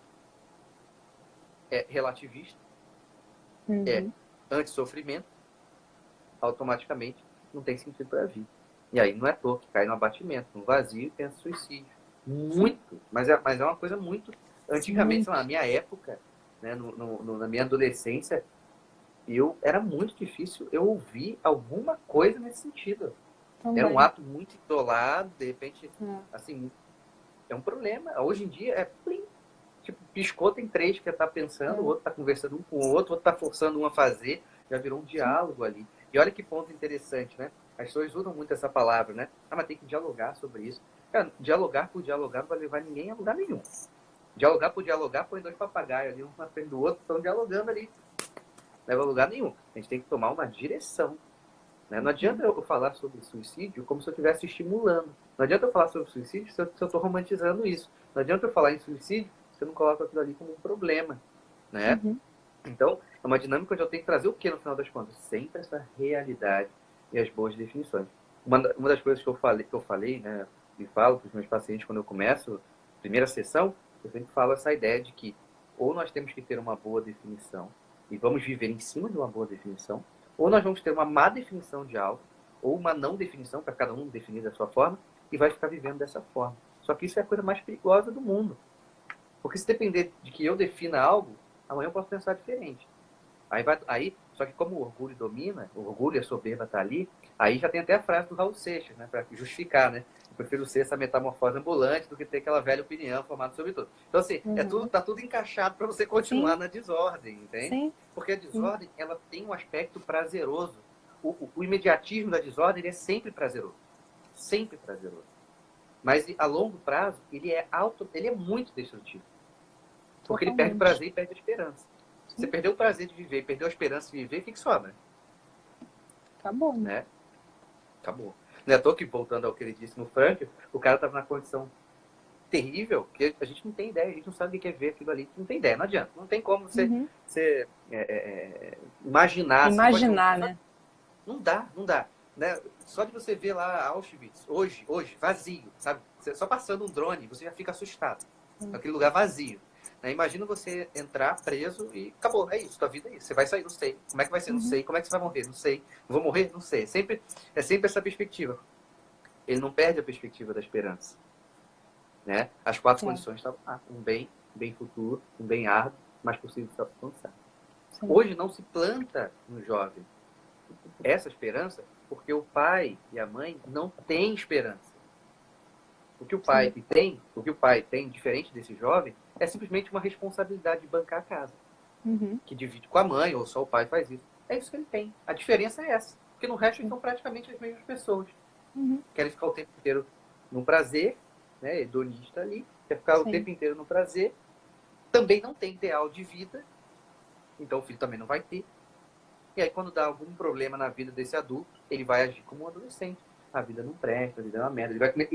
é relativista, é anti-sofrimento, automaticamente não tem sentido para a vida. E aí não é à toa que cai no abatimento, no vazio e pensa suicídio. Muito. Mas é uma coisa muito... Antigamente, na minha época, né, na minha adolescência, era muito difícil eu ouvir alguma coisa nesse sentido. Também. Era um ato muito isolado, de repente, assim, é um problema. Hoje em dia é plim. Tipo, piscou, tem 3 que tá pensando, o outro tá conversando um com o outro tá forçando um a fazer, já virou um diálogo ali. E olha que ponto interessante, né? As pessoas usam muito essa palavra, né? Mas tem que dialogar sobre isso. Cara, dialogar por dialogar não vai levar ninguém a lugar nenhum. Dialogar por dialogar, põe 2 papagaios ali, um na frente do outro, estão dialogando ali. Não leva a lugar nenhum. A gente tem que tomar uma direção. Né? Não adianta eu falar sobre suicídio como se eu estivesse estimulando. Não adianta eu falar sobre suicídio se eu estou romantizando isso. Não adianta eu falar em suicídio se eu não coloco aquilo ali como um problema. Né? Então, é uma dinâmica onde eu tenho que trazer o que no final das contas? Sempre essa realidade e as boas definições. Uma das coisas que eu falei, né, e falo para os meus pacientes quando eu começo a primeira sessão, eu sempre falo essa ideia de que ou nós temos que ter uma boa definição e vamos viver em cima de uma boa definição, ou nós vamos ter uma má definição de algo, ou uma não definição, para cada um definir da sua forma, e vai ficar vivendo dessa forma. Só que isso é a coisa mais perigosa do mundo. Porque se depender de que eu defina algo, amanhã eu posso pensar diferente. Só que como o orgulho domina, o orgulho e a soberba tá ali, aí já tem até a frase do Raul Seixas, né, para justificar, né? Eu prefiro ser essa metamorfose ambulante do que ter aquela velha opinião formada sobre tudo. Então, assim, tá tudo encaixado para você continuar na desordem, entende? Sim. Porque a desordem, ela tem um aspecto prazeroso. O imediatismo da desordem, ele é sempre prazeroso. Sempre prazeroso. Mas, a longo prazo, ele é muito destrutivo. Porque ele perde o prazer e perde a esperança. Você perdeu o prazer de viver, perdeu a esperança de viver, o que sobra? Acabou, né? Acabou. Não é à toa que, voltando ao que ele disse no Frank, o cara estava na condição terrível, que a gente não tem ideia, a gente não sabe o que é ver aquilo ali, não tem ideia, não adianta. Não tem como você imaginar. Imaginar, né? Não dá. Né? Só de você ver lá Auschwitz, hoje, vazio, sabe? Só passando um drone, você já fica assustado. Aquele lugar vazio. Né? Imagina você entrar preso e acabou, é isso, tua vida é isso. Você vai sair, não sei. Como é que vai ser, não sei. Como é que você vai morrer, não sei. Vou morrer, não sei. É sempre essa perspectiva. Ele não perde a perspectiva da esperança. Né? As 4 condições estavam lá. Um bem futuro, um bem árduo, mas possível de se alcançar. Hoje não se planta no jovem essa esperança porque o pai e a mãe não têm esperança. O que o pai tem, diferente desse jovem, é simplesmente uma responsabilidade de bancar a casa. Que divide com a mãe, ou só o pai faz isso. É isso que ele tem. A diferença é essa. Porque no resto são praticamente as mesmas pessoas. Querem ficar o tempo inteiro no prazer, né? Hedonista ali. Quer ficar o tempo inteiro no prazer. Também não tem ideal de vida. Então o filho também não vai ter. E aí quando dá algum problema na vida desse adulto, ele vai agir como um adolescente. A vida não presta, a vida é uma merda. Ele vai comer...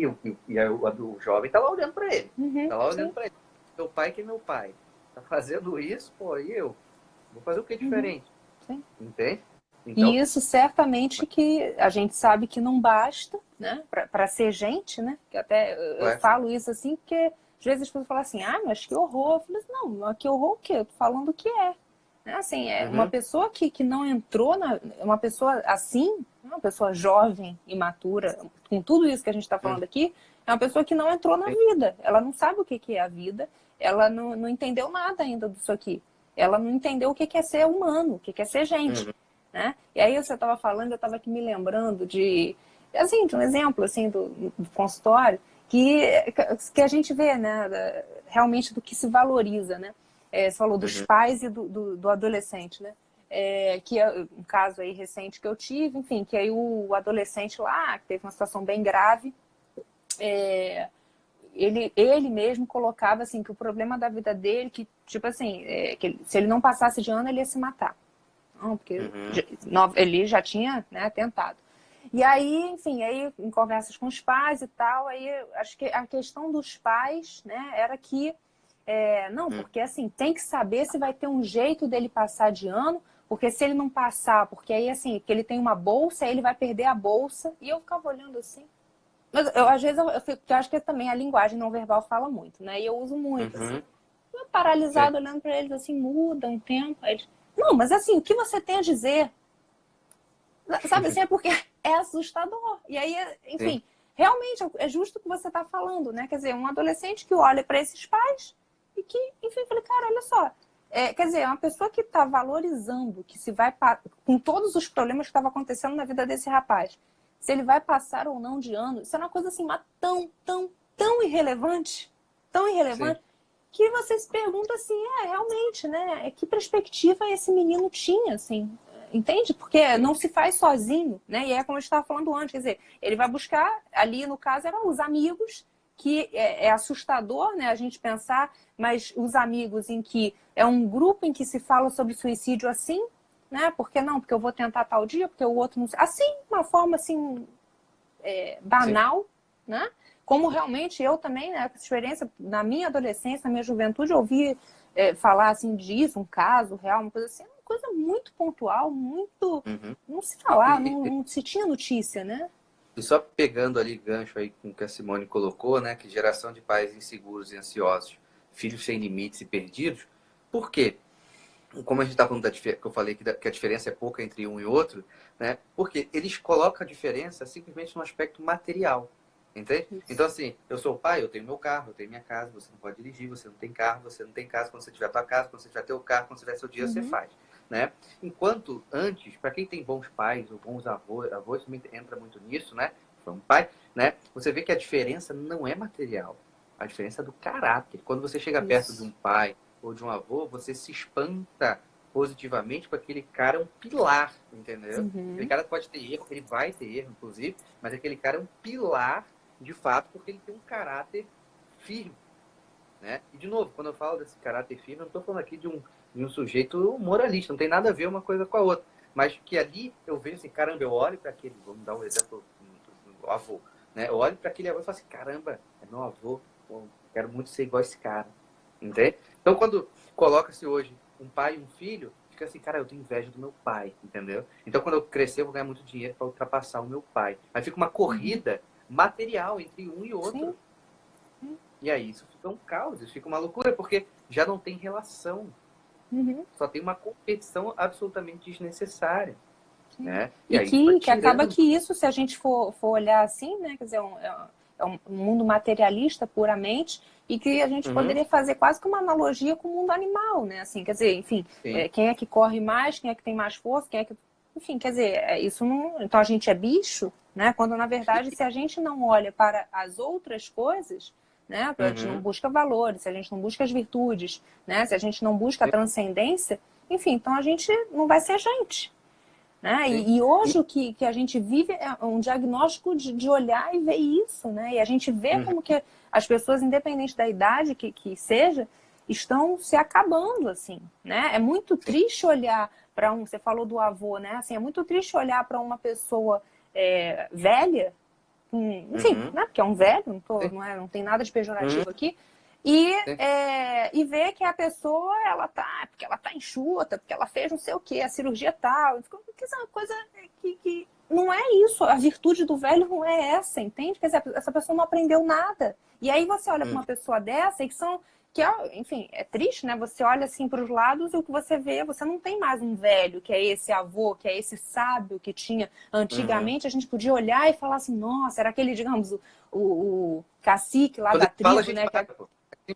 E aí o jovem tá lá olhando pra ele. Tá lá olhando pra ele. Meu pai que é meu pai. Tá fazendo isso, pô, e eu? Vou fazer o que diferente? Entende? Então, e isso certamente que a gente sabe que não basta, né? Para ser gente, né? Que até eu falo isso assim, porque às vezes as pessoas falam assim, mas que horror. Eu falo assim, não, que horror o quê? Eu tô falando o que é. Assim, uma pessoa que não entrou uma pessoa assim, uma pessoa jovem, imatura, com tudo isso que a gente está falando aqui, é uma pessoa que não entrou na vida. Ela não sabe o que é a vida, ela não entendeu nada ainda disso aqui. Ela não entendeu o que é ser humano, o que é ser gente. Né? E aí você estava falando, eu estava aqui me lembrando de um exemplo assim, do consultório, que a gente vê, né, realmente do que se valoriza, né? Você falou dos pais e do adolescente, né? Que é um caso aí recente que eu tive, enfim, que aí o adolescente lá, que teve uma situação bem grave, ele mesmo colocava assim, que o problema da vida dele, que tipo assim, se ele não passasse de ano, ele ia se matar. Não, porque ele já tinha, né, tentado. E aí, enfim, aí em conversas com os pais e tal, aí acho que a questão dos pais, né, era que, não, porque assim, tem que saber se vai ter um jeito dele passar de ano, porque se ele não passar, porque aí assim, porque ele tem uma bolsa, aí ele vai perder a bolsa, e eu ficava olhando assim. Mas às vezes eu acho que também a linguagem não verbal fala muito, né? E eu uso muito, assim. Eu paralisado olhando para eles assim, muda um tempo. Aí eles, não, mas assim, o que você tem a dizer? Sabe assim, é porque é assustador. E aí, enfim, realmente é justo o que você está falando, né? Quer dizer, um adolescente que olha para esses pais e que, enfim, falei, cara, olha só. Quer dizer, é uma pessoa que está valorizando, que se vai, com todos os problemas que estavam acontecendo na vida desse rapaz, se ele vai passar ou não de ano, isso é uma coisa assim, mas tão irrelevante, que você se pergunta assim, realmente, né? Que perspectiva esse menino tinha, assim, entende? Porque não se faz sozinho, né? E é como eu estava falando antes, quer dizer, ele vai buscar, ali no caso, eram os amigos, que é assustador, né, a gente pensar, mas os amigos em que é um grupo em que se fala sobre suicídio assim, né? Por que não? Porque eu vou tentar tal dia, porque o outro não... Assim, uma forma assim, banal, né? Como realmente eu também, né, com essa experiência, na minha adolescência, na minha juventude, eu ouvi falar assim disso, um caso real, uma coisa assim, uma coisa muito pontual, muito... Não se falava, não se tinha notícia, né? E só pegando ali gancho aí com o que a Simone colocou, né? Que geração de pais inseguros e ansiosos, filhos sem limites e perdidos. Por quê? Como a gente está falando da diferença, que eu falei que a diferença é pouca entre um e outro, né? Porque eles colocam a diferença simplesmente no aspecto material, entende? Isso. Então, assim, eu sou o pai, eu tenho meu carro, eu tenho minha casa, você não pode dirigir, você não tem carro, você não tem casa. Quando você tiver a tua casa, quando você tiver teu carro, quando você tiver seu dia, você faz, né? Enquanto antes, para quem tem bons pais ou bons avós também entra muito nisso, né? Foi um pai, né? Você vê que a diferença não é material, a diferença é do caráter. Quando você chega perto de um pai ou de um avô, você se espanta positivamente, porque aquele cara é um pilar, entendeu? Aquele cara pode ter erro, ele vai ter erro, inclusive, mas aquele cara é um pilar, de fato, porque ele tem um caráter firme, né? E, de novo, quando eu falo desse caráter firme, eu não estou falando aqui de um sujeito moralista, não tem nada a ver uma coisa com a outra, mas que ali eu vejo assim, caramba, eu olho para aquele, vamos dar um exemplo do avô, né? Eu olho para aquele avô e falo assim, caramba, é meu avô, eu quero muito ser igual a esse cara. Entende? Então, quando coloca-se hoje um pai e um filho, fica assim, cara, eu tenho inveja do meu pai, entendeu? Então, quando eu crescer, eu vou ganhar muito dinheiro para ultrapassar o meu pai. Aí fica uma corrida material entre um e outro. E aí isso fica um caos, isso fica uma loucura, porque já não tem relação. Só tem uma competição absolutamente desnecessária. Né? E aí, que acaba que isso, se a gente for olhar assim, né? Quer dizer, é um mundo materialista puramente, e que a gente poderia fazer quase que uma analogia com o mundo animal, né? Assim, quer dizer, enfim, quem é que corre mais, quem é que tem mais força, quem é que... Enfim, quer dizer, isso não... Então a gente é bicho, né? Quando, na verdade, se a gente não olha para as outras coisas, né? A gente não busca valores, se a gente não busca as virtudes, né? Se a gente não busca a transcendência, enfim, então a gente não vai ser gente. Né? E hoje o que a gente vive é um diagnóstico de olhar e ver isso, né? E a gente vê como que as pessoas, independente da idade que seja, estão se acabando, assim, né? É muito triste olhar para você falou do avô, né? Assim, é muito triste olhar para uma pessoa velha, enfim, né? Porque é um velho, não tem nada de pejorativo aqui, e ver que a pessoa, porque ela tá enxuta, porque ela fez não sei o que, a cirurgia tal, que é uma coisa que não é isso, a virtude do velho não é essa, entende? Quer dizer, essa pessoa não aprendeu nada. E aí você olha para uma pessoa dessa, enfim, é triste, né? Você olha assim para os lados e o que você vê, você não tem mais um velho, que é esse avô, que é esse sábio que tinha antigamente, a gente podia olhar e falar assim, nossa, era aquele, digamos, o cacique lá da tribo, né?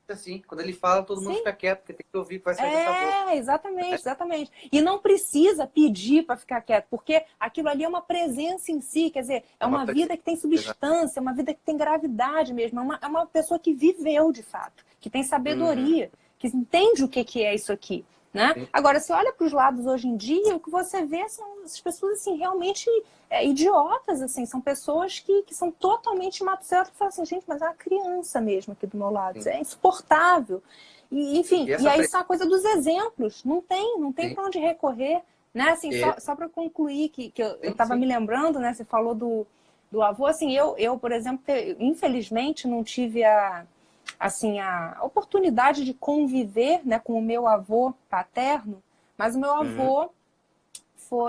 Assim, quando ele fala, todo mundo fica quieto, porque tem que ouvir que vai sair dessa boca. Exatamente. E não precisa pedir para ficar quieto, porque aquilo ali é uma presença em si, quer dizer, é uma vida que tem substância, é uma vida que tem gravidade mesmo, é uma pessoa que viveu de fato, que tem sabedoria, que entende o que é isso aqui. né? Sim. Agora, você olha para os lados hoje em dia, o que você vê são essas pessoas assim, realmente idiotas, assim, são pessoas que são totalmente imaturas. Você fala assim, gente, mas é uma criança mesmo aqui do meu lado, Sim. é insuportável. E, enfim, E e aí só a coisa dos exemplos, não tem para onde recorrer, né? Assim, só para concluir, que eu estava me lembrando, né? Você falou do avô, assim, eu, por exemplo, infelizmente não tive a oportunidade de conviver, né, com o meu avô paterno, mas o meu avô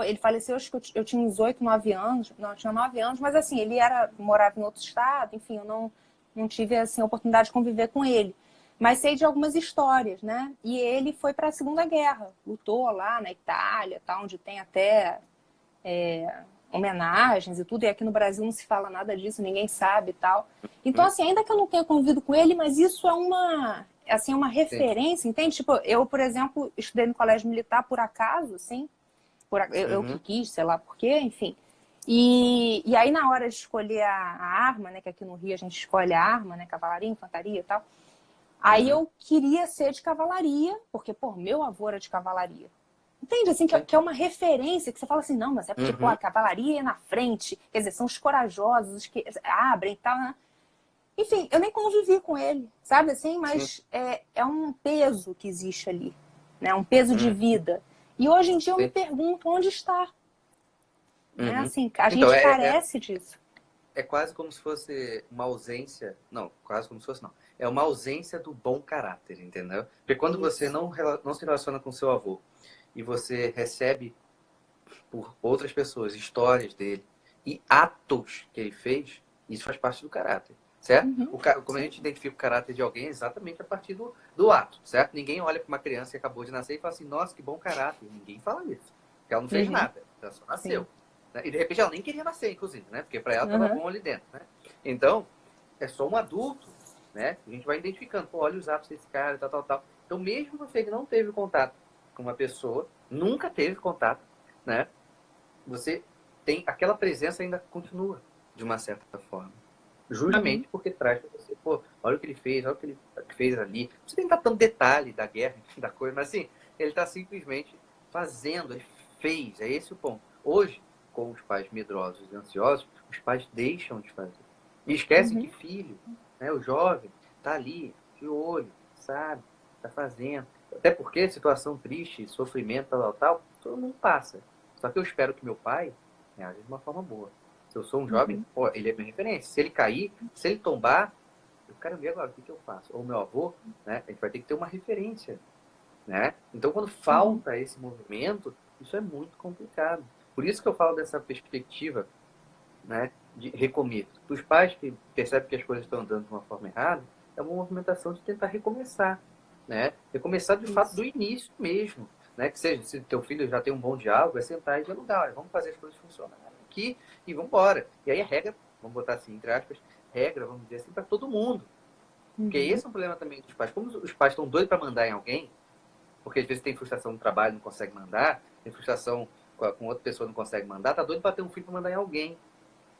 ele faleceu, acho que eu tinha uns 8, 9 anos, não, eu tinha 9 anos, mas assim, ele morava em outro estado, enfim, eu não tive assim, a oportunidade de conviver com ele. Mas sei de algumas histórias, né? E ele foi para a Segunda Guerra, lutou lá na Itália, tá, onde tem até homenagens e tudo, e aqui no Brasil não se fala nada disso, ninguém sabe e tal. Então, assim, ainda que eu não tenha convivido com ele, mas isso é uma referência, entende? Tipo, eu, por exemplo, estudei no colégio militar por acaso, assim, eu que quis, sei lá por quê, enfim. E aí, na hora de escolher a arma, né, que aqui no Rio a gente escolhe a arma, né, cavalaria, infantaria e tal, aí eu queria ser de cavalaria, porque, pô, meu avô era de cavalaria. Entende? Assim, que é uma referência, que você fala assim, não, mas é porque, pô, a cavalaria é na frente, quer dizer, são os corajosos, os que abrem e tal, né? Enfim, eu nem convivi com ele, sabe assim? Mas é um peso que existe ali, né? Um peso de vida. E hoje em dia eu me pergunto onde está. Né? Assim, a Então, gente carece disso. é quase como se fosse uma ausência. Não, quase como se fosse não. É uma ausência do bom caráter, entendeu? Porque quando você não se relaciona com seu avô e você recebe por outras pessoas histórias dele e atos que ele fez, isso faz parte do caráter, certo? Como a gente identifica o caráter de alguém, é exatamente a partir do ato, certo? Ninguém olha para uma criança que acabou de nascer e fala assim, nossa, que bom caráter. Ninguém fala isso. Porque ela não fez nada, ela só nasceu. Né? E de repente ela nem queria nascer, inclusive, né? Porque para ela estava bom ali dentro, né? Então, é só um adulto, né? A gente vai identificando, pô, olha os atos desse cara, tal, tal, tal. Então, mesmo você que não teve contato com uma pessoa, nunca teve contato, né? Você tem aquela presença ainda continua de uma certa forma. Justamente porque traz para você, pô, olha o que ele fez, olha o que ele fez ali. Você tem que dar tanto detalhe da guerra, da coisa, mas assim, ele está simplesmente fazendo, ele fez, é esse o ponto. Hoje, com os pais medrosos e ansiosos, os pais deixam de fazer. E esquecem que filho, né, o jovem, está ali, de olho, sabe, está fazendo. Até porque situação triste, sofrimento, tal, todo mundo passa. Só que eu espero que meu pai reaja de uma forma boa. Se eu sou um jovem, pô, ele é minha referência. Se ele cair, se ele tombar, eu quero ver agora o que eu faço. Ou meu avô, né? A gente vai ter que ter uma referência, né? Então, quando falta esse movimento, isso é muito complicado. Por isso que eu falo dessa perspectiva, né, de recomeço. Os pais que percebem que as coisas estão andando de uma forma errada, é uma movimentação de tentar recomeçar, né? Recomeçar de fato do início mesmo, né? Que seja, se teu filho já tem um bom diálogo, é sentar e dialogar, olha, vamos fazer as coisas funcionarem aqui e vamos embora. E aí a regra, vamos botar assim, entre aspas, regra, vamos dizer assim, para todo mundo. Porque esse é um problema também dos pais. Como os pais estão doidos para mandar em alguém, porque às vezes tem frustração no trabalho, não consegue mandar, tem frustração com outra pessoa, não consegue mandar, tá doido para ter um filho para mandar em alguém.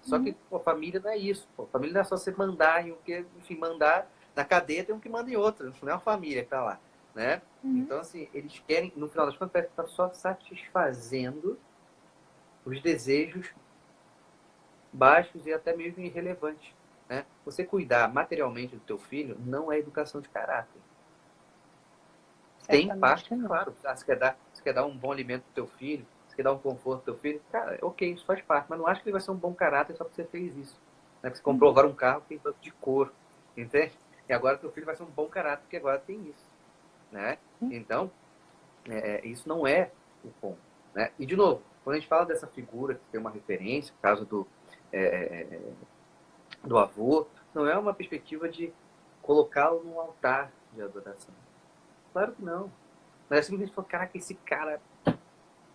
Só que pô, família não é isso. Pô. Família não é só você mandar em um que, enfim, mandar na cadeia tem um que manda em outro. Não é uma família que tá lá, né? Então, assim, eles querem, no final das contas, parece que tá só satisfazendo os desejos baixos e até mesmo irrelevantes, né? Você cuidar materialmente do teu filho não é educação de caráter. Tem parte, claro. Você quer dar um bom alimento pro teu filho, você quer dar um conforto pro teu filho, cara, ok, isso faz parte, mas não acho que ele vai ser um bom caráter só porque você fez isso. Né? Porque você comprou agora um carro que tem tanto de cor, entende? E agora teu filho vai ser um bom caráter porque agora tem isso, né? Então, isso não é o ponto, né? E, de novo, quando a gente fala dessa figura que tem uma referência, no caso do avô, não é uma perspectiva de colocá-lo num altar de adoração. Claro que não. Mas é simplesmente falar, caraca, esse cara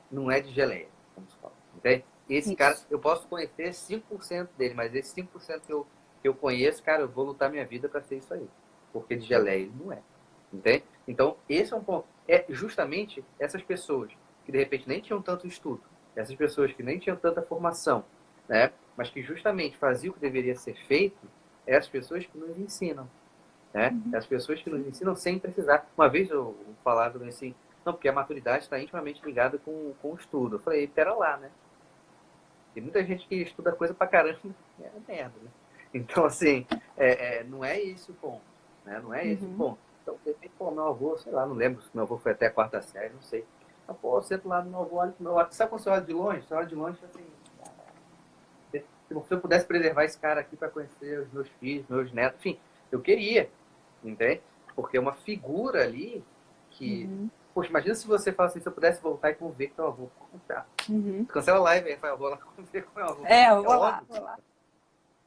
não é de geleia, como se fala. Entende? Esse cara, eu posso conhecer 5% dele, mas esse 5% que eu conheço, cara, eu vou lutar minha vida para ser isso aí. Porque de geleia ele não é. Entende? Então, esse é um ponto. É justamente essas pessoas que de repente nem tinham tanto estudo, essas pessoas que nem tinham tanta formação, né? Mas que justamente faziam o que deveria ser feito, é as pessoas que nos ensinam. Né? As pessoas que nos ensinam sem precisar. Uma vez eu falava assim, Não, porque a maturidade está intimamente ligada com o estudo. Eu falei, pera lá, né? Tem muita gente que estuda coisa pra caramba, é merda, né? Então, assim, não é esse o ponto, né? Não é esse o ponto. Então, de repente, pô, meu avô, sei lá, não lembro se meu avô foi até a 4ª série, não sei. Então, pô, eu sento lá no meu avô, olho pro meu lado. Sabe quando você olha de longe? Você olha de longe, assim, se eu pudesse preservar esse cara aqui para conhecer os meus filhos, meus netos, enfim, eu queria, entende? Porque é uma figura ali que... Poxa, imagina se você fala assim, se eu pudesse voltar e conviver com meu avô. Tá. Cancela a live aí, vai, eu vou lá conviver com meu avô. Eu vou lá, vou lá.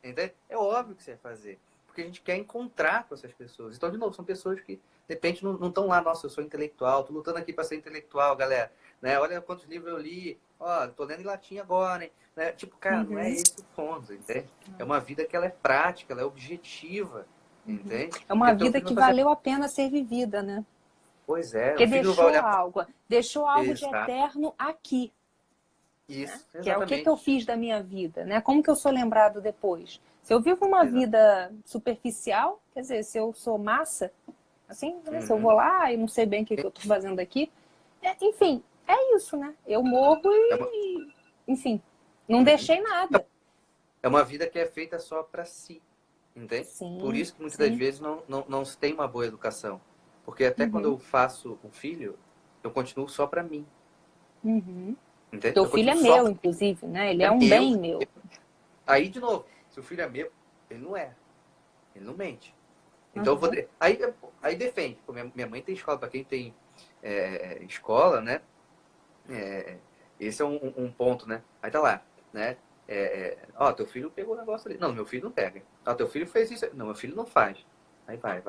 Entende? É óbvio que você vai fazer. Porque a gente quer encontrar com essas pessoas. Então, de novo, são pessoas que, de repente, não estão lá, nossa, eu sou intelectual, tô lutando aqui para ser intelectual, galera. Né? Olha quantos livros eu li. Ó, tô lendo em latim agora, hein? Né? Tipo, cara, não é esse o ponto, entende? É uma vida que ela é prática, ela é objetiva, entende? É uma então, vida que valeu a pena ser vivida, né? Pois é. Porque O filho não vai olhar deixou algo Exato. de eterno aqui. Isso, né? Que é o que eu fiz da minha vida, né? Como que eu sou lembrado depois? Se eu vivo uma vida superficial, quer dizer, se eu sou massa, assim, né? Se eu vou lá e não sei bem o que eu estou fazendo aqui, enfim, é isso, né? Eu morro e, enfim, não deixei nada. É uma vida que é feita só para si, entende? Sim, por isso que muitas das vezes não se tem uma boa educação. Porque até quando eu faço um filho, eu continuo só para mim. Entende? Teu filho é meu, inclusive, né? Ele é um bem meu. Aí, de novo, se o filho é meu, ele não é. Ele não mente. Então, eu vou... aí defende. Minha mãe tem escola. Para quem tem escola, né? Esse é um ponto, né? Aí tá lá, né? Teu filho pegou o negócio ali. Não, meu filho não pega. Teu filho fez isso. Não, meu filho não faz. Aí vai.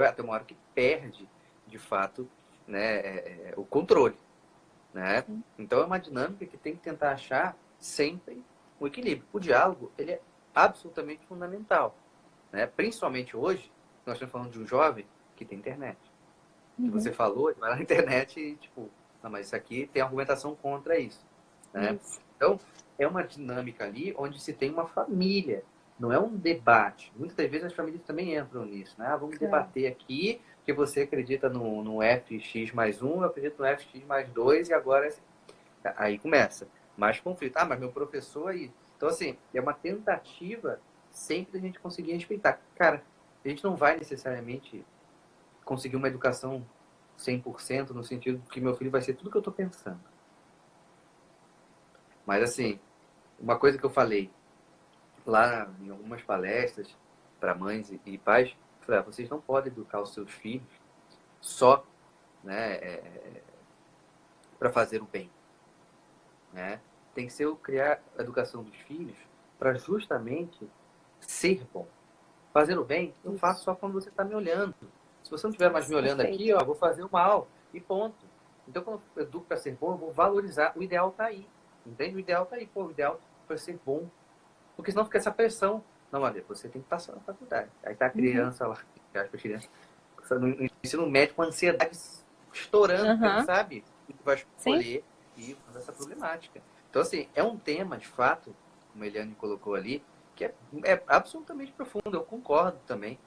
Até uma hora que perde, de fato, né? O controle. Né? Então é uma dinâmica que tem que tentar achar sempre o equilíbrio. O diálogo, ele é absolutamente fundamental, né? Principalmente hoje, nós estamos falando de um jovem que tem internet. Que você falou, ele vai na internet e tipo, não, mas isso aqui tem argumentação contra isso, né? Então, é uma dinâmica ali onde se tem uma família, não é um debate. Muitas das vezes as famílias também entram nisso, né? Vamos debater aqui, que você acredita no fx+1, eu acredito no fx+2 e agora aí começa mais conflito. Mas meu professor aí... Então, assim, é uma tentativa sempre da gente conseguir respeitar. Cara, a gente não vai necessariamente conseguir uma educação 100% no sentido que meu filho vai ser tudo que eu estou pensando. Mas, assim, uma coisa que eu falei lá em algumas palestras para mães e pais, eu falei, vocês não podem educar os seus filhos só, né, para fazer o bem, né? Tem que ser criar a educação dos filhos para justamente ser bom. Fazer o bem, eu faço só quando você está me olhando. Se você não estiver mais me olhando aqui, eu vou fazer o mal e ponto. Então, quando eu educo para ser bom, eu vou valorizar. O ideal está aí, entende? O ideal está aí, o ideal para ser bom. Porque senão fica essa pressão. Não, olha, você tem que passar na faculdade. Aí tá a criança lá, no ensino médio com a ansiedade estourando, porque não sabe o que vai escolher e essa problemática. Então, assim, é um tema, de fato, como a Eliane colocou ali, que é absolutamente profundo. Eu concordo também.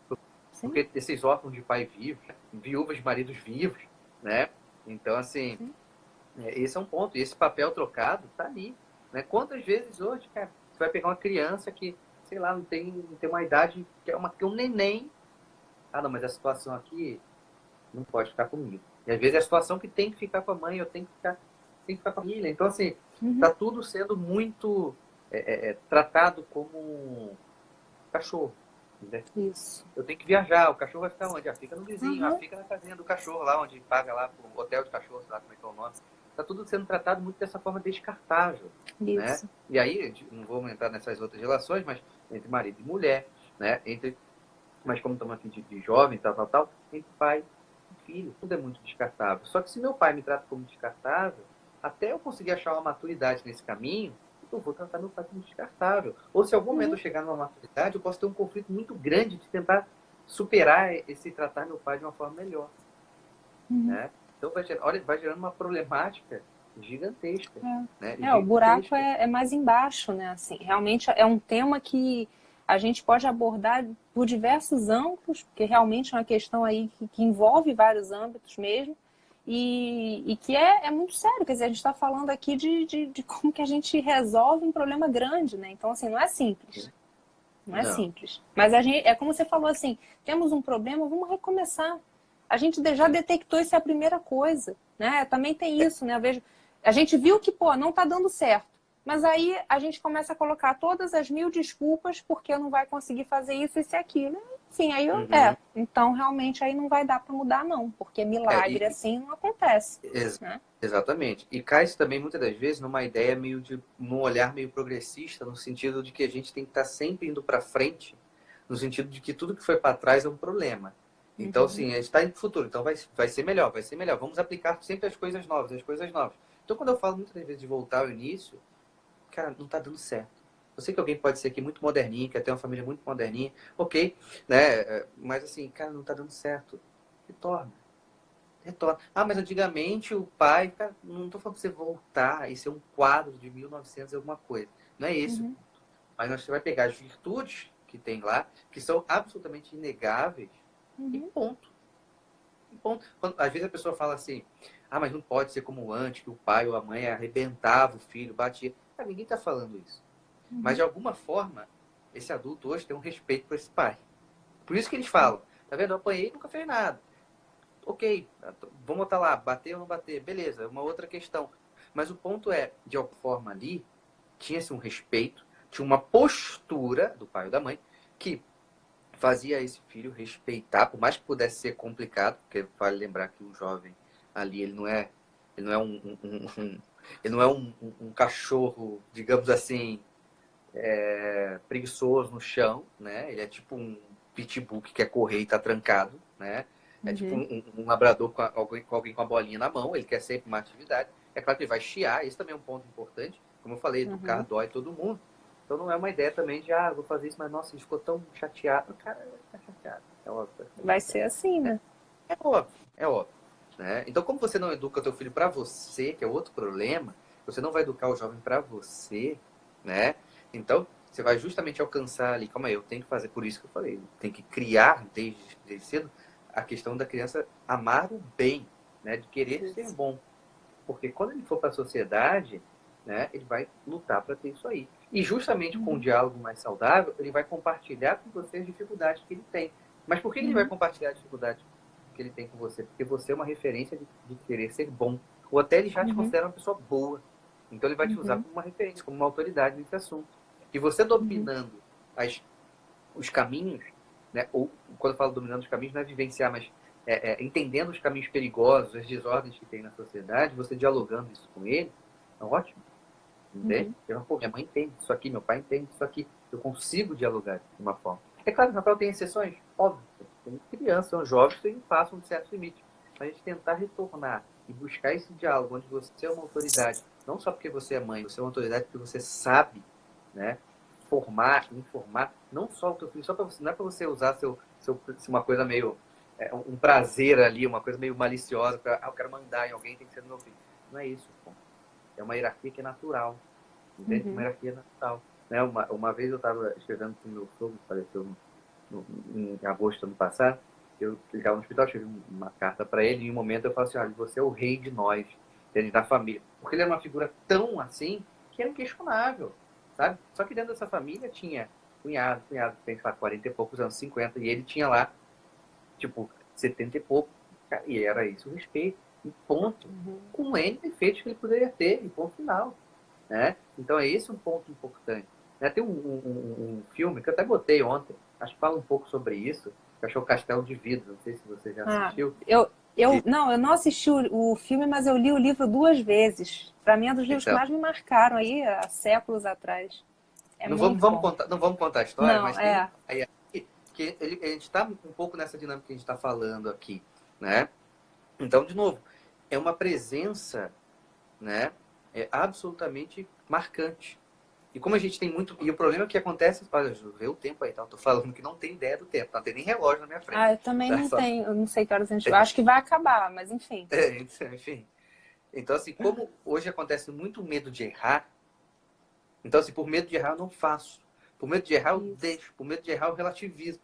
Porque esses órfãos de pai vivo, viúvas de maridos vivos, né? Então, assim, esse é um ponto. E esse papel trocado tá ali. Né? Quantas vezes hoje, cara, você vai pegar uma criança que, sei lá, não tem uma idade, que é um neném. Não, mas a situação aqui não pode ficar comigo. E às vezes é a situação que tem que ficar com a mãe, eu tenho que ficar com a família. Então, assim, tá tudo sendo muito tratado como um cachorro. Né? Isso. Eu tenho que viajar, o cachorro vai ficar onde? Fica no vizinho, fica na casinha do cachorro lá, onde paga lá pro hotel de cachorro, sei lá como é que é o nome. Tá tudo sendo tratado muito dessa forma descartável. Né? E aí, não vou entrar nessas outras relações, mas entre marido e mulher, né? Mas como estamos aqui de jovem, tal, entre pai e filho, tudo é muito descartável. Só que se meu pai me trata como descartável, até eu conseguir achar uma maturidade nesse caminho, eu vou tratar meu pai como descartável. Ou se em algum momento eu chegar numa maturidade, eu posso ter um conflito muito grande de tentar superar esse tratar meu pai de uma forma melhor. Né? Então vai gerando uma problemática gigantesca. Né? O buraco é mais embaixo, né? Assim, realmente é um tema que a gente pode abordar por diversos ângulos, porque realmente é uma questão aí que envolve vários âmbitos mesmo. e que é muito sério. Quer dizer, a gente está falando aqui de como que a gente resolve um problema grande, né? Então, assim, não é simples. Não é simples. Mas a gente, é como você falou assim, temos um problema, vamos recomeçar. A gente já detectou isso é a primeira coisa, né? Também tem isso, né? Eu vejo, a gente viu que, pô, não tá dando certo. Mas aí a gente começa a colocar todas as mil desculpas porque não vai conseguir fazer isso e aquilo. Enfim, aí então realmente aí não vai dar para mudar não, porque milagre assim não acontece. Né? Exatamente. E cai-se também muitas das vezes numa ideia meio num olhar meio progressista, no sentido de que a gente tem que estar sempre indo para frente, no sentido de que tudo que foi para trás é um problema. Então, assim, a gente está indo para o futuro, então vai ser melhor, vai ser melhor. Vamos aplicar sempre as coisas novas, as coisas novas. Então, quando eu falo muitas vezes de voltar ao início, cara, não está dando certo. Eu sei que alguém pode ser aqui muito moderninho, quer ter uma família muito moderninha, ok, né? Mas assim, cara, não está dando certo. Retorna. Ah, mas antigamente o pai... Cara, não estou falando pra você voltar e ser um quadro de 1900 e alguma coisa. Não é esse o ponto. Mas você vai pegar as virtudes que tem lá, que são absolutamente inegáveis, e ponto. Às vezes a pessoa fala assim, ah, mas não pode ser como antes, que o pai ou a mãe arrebentava o filho, batia. Cara, ninguém está falando isso. Mas de alguma forma, esse adulto hoje tem um respeito por esse pai. Por isso que eles falam, tá vendo? Eu apanhei e nunca fez nada. Ok, vamos botar lá, bater ou não bater, beleza, é uma outra questão. Mas o ponto é, de alguma forma ali, tinha-se um respeito, tinha uma postura do pai ou da mãe que fazia esse filho respeitar, por mais que pudesse ser complicado, porque vale lembrar que um jovem ali, ele não é ele não é um cachorro, digamos assim, preguiçoso no chão, né? Ele é tipo um pitbull que quer correr e está trancado, né? É tipo um labrador com alguém com a bolinha na mão, ele quer sempre uma atividade. É claro que ele vai chiar, isso também é um ponto importante. Como eu falei, educar dói todo mundo. Então não é uma ideia também de, vou fazer isso, mas nossa, ele ficou tão chateado. O cara vai ficar chateado. É óbvio. Vai ser assim, né? É óbvio, é óbvio. Né? Então, como você não educa o teu filho para você, que é outro problema, você não vai educar o jovem para você, né? Então, você vai justamente alcançar ali, calma aí, eu tenho que fazer, por isso que eu falei, tem que criar desde cedo a questão da criança amar o bem, né? De querer ser bom. Porque quando ele for para a sociedade, né, ele vai lutar para ter isso aí. E justamente com um diálogo mais saudável, ele vai compartilhar com você as dificuldades que ele tem. Mas por que ele vai compartilhar as dificuldades que ele tem com você? Porque você é uma referência de querer ser bom. Ou até ele já te considera uma pessoa boa. Então ele vai te usar como uma referência, como uma autoridade nesse assunto. E você dominando os caminhos, né? Ou quando eu falo dominando os caminhos, não é vivenciar, mas entendendo os caminhos perigosos, as desordens que tem na sociedade, você dialogando isso com ele, é ótimo. Entende? Pô, minha mãe entende isso aqui, meu pai entende isso aqui. Eu consigo dialogar de uma forma. É claro que o Rafael tem exceções, óbvio. Tem crianças, são jovens que passam de certos limites. Mas a gente tentar retornar e buscar esse diálogo onde você é uma autoridade, não só porque você é mãe, você é uma autoridade porque você sabe, né? Formar, informar, não só o teu filho, só para você, não é para você usar uma coisa meio um prazer ali, uma coisa meio maliciosa, eu quero mandar em alguém, tem que ser do meu filho. Não é isso, pô. É uma hierarquia que é natural. Entende? Uma hierarquia natural. Né? Uma vez eu estava escrevendo com o meu sogro, que faleceu em agosto do ano passado, eu estava no hospital, escrevi uma carta para ele, e em um momento eu falei assim, olha, você é o rei de nós, da família. Porque ele era uma figura tão assim, que era inquestionável, sabe? Só que dentro dessa família tinha cunhado que tem, sei lá, 40 e poucos anos, 50, e ele tinha lá, tipo, 70 e pouco. E era isso o respeito. E ponto. Com N defeitos que ele poderia ter, e ponto final. Né? Então é esse um ponto importante. Né? Tem um filme que eu até botei ontem, acho que fala um pouco sobre isso, que achou o Castelo de Vidro, não sei se você já assistiu. Eu não assisti o filme, mas eu li o livro 2 vezes. Para mim é um dos livros que Então, mais me marcaram aí há séculos atrás. É não muito vamos bom. não vamos contar a história, Não, mas tem aí que a gente está um pouco nessa dinâmica que a gente está falando aqui, né? Então, de novo, é uma presença, né? Absolutamente marcante. E como a gente tem muito. E o problema é que acontece. Olha, Ju, vê o tempo aí, tá? Eu tô falando que não tem ideia do tempo, não tem nem relógio na minha frente. eu também Tá? não tenho, eu não sei que horas a gente. Eu acho que vai acabar, mas enfim. Enfim. Então, assim, como hoje acontece muito medo de errar, então, assim, por medo de errar eu não faço. Por medo de errar eu deixo. Por medo de errar eu relativizo.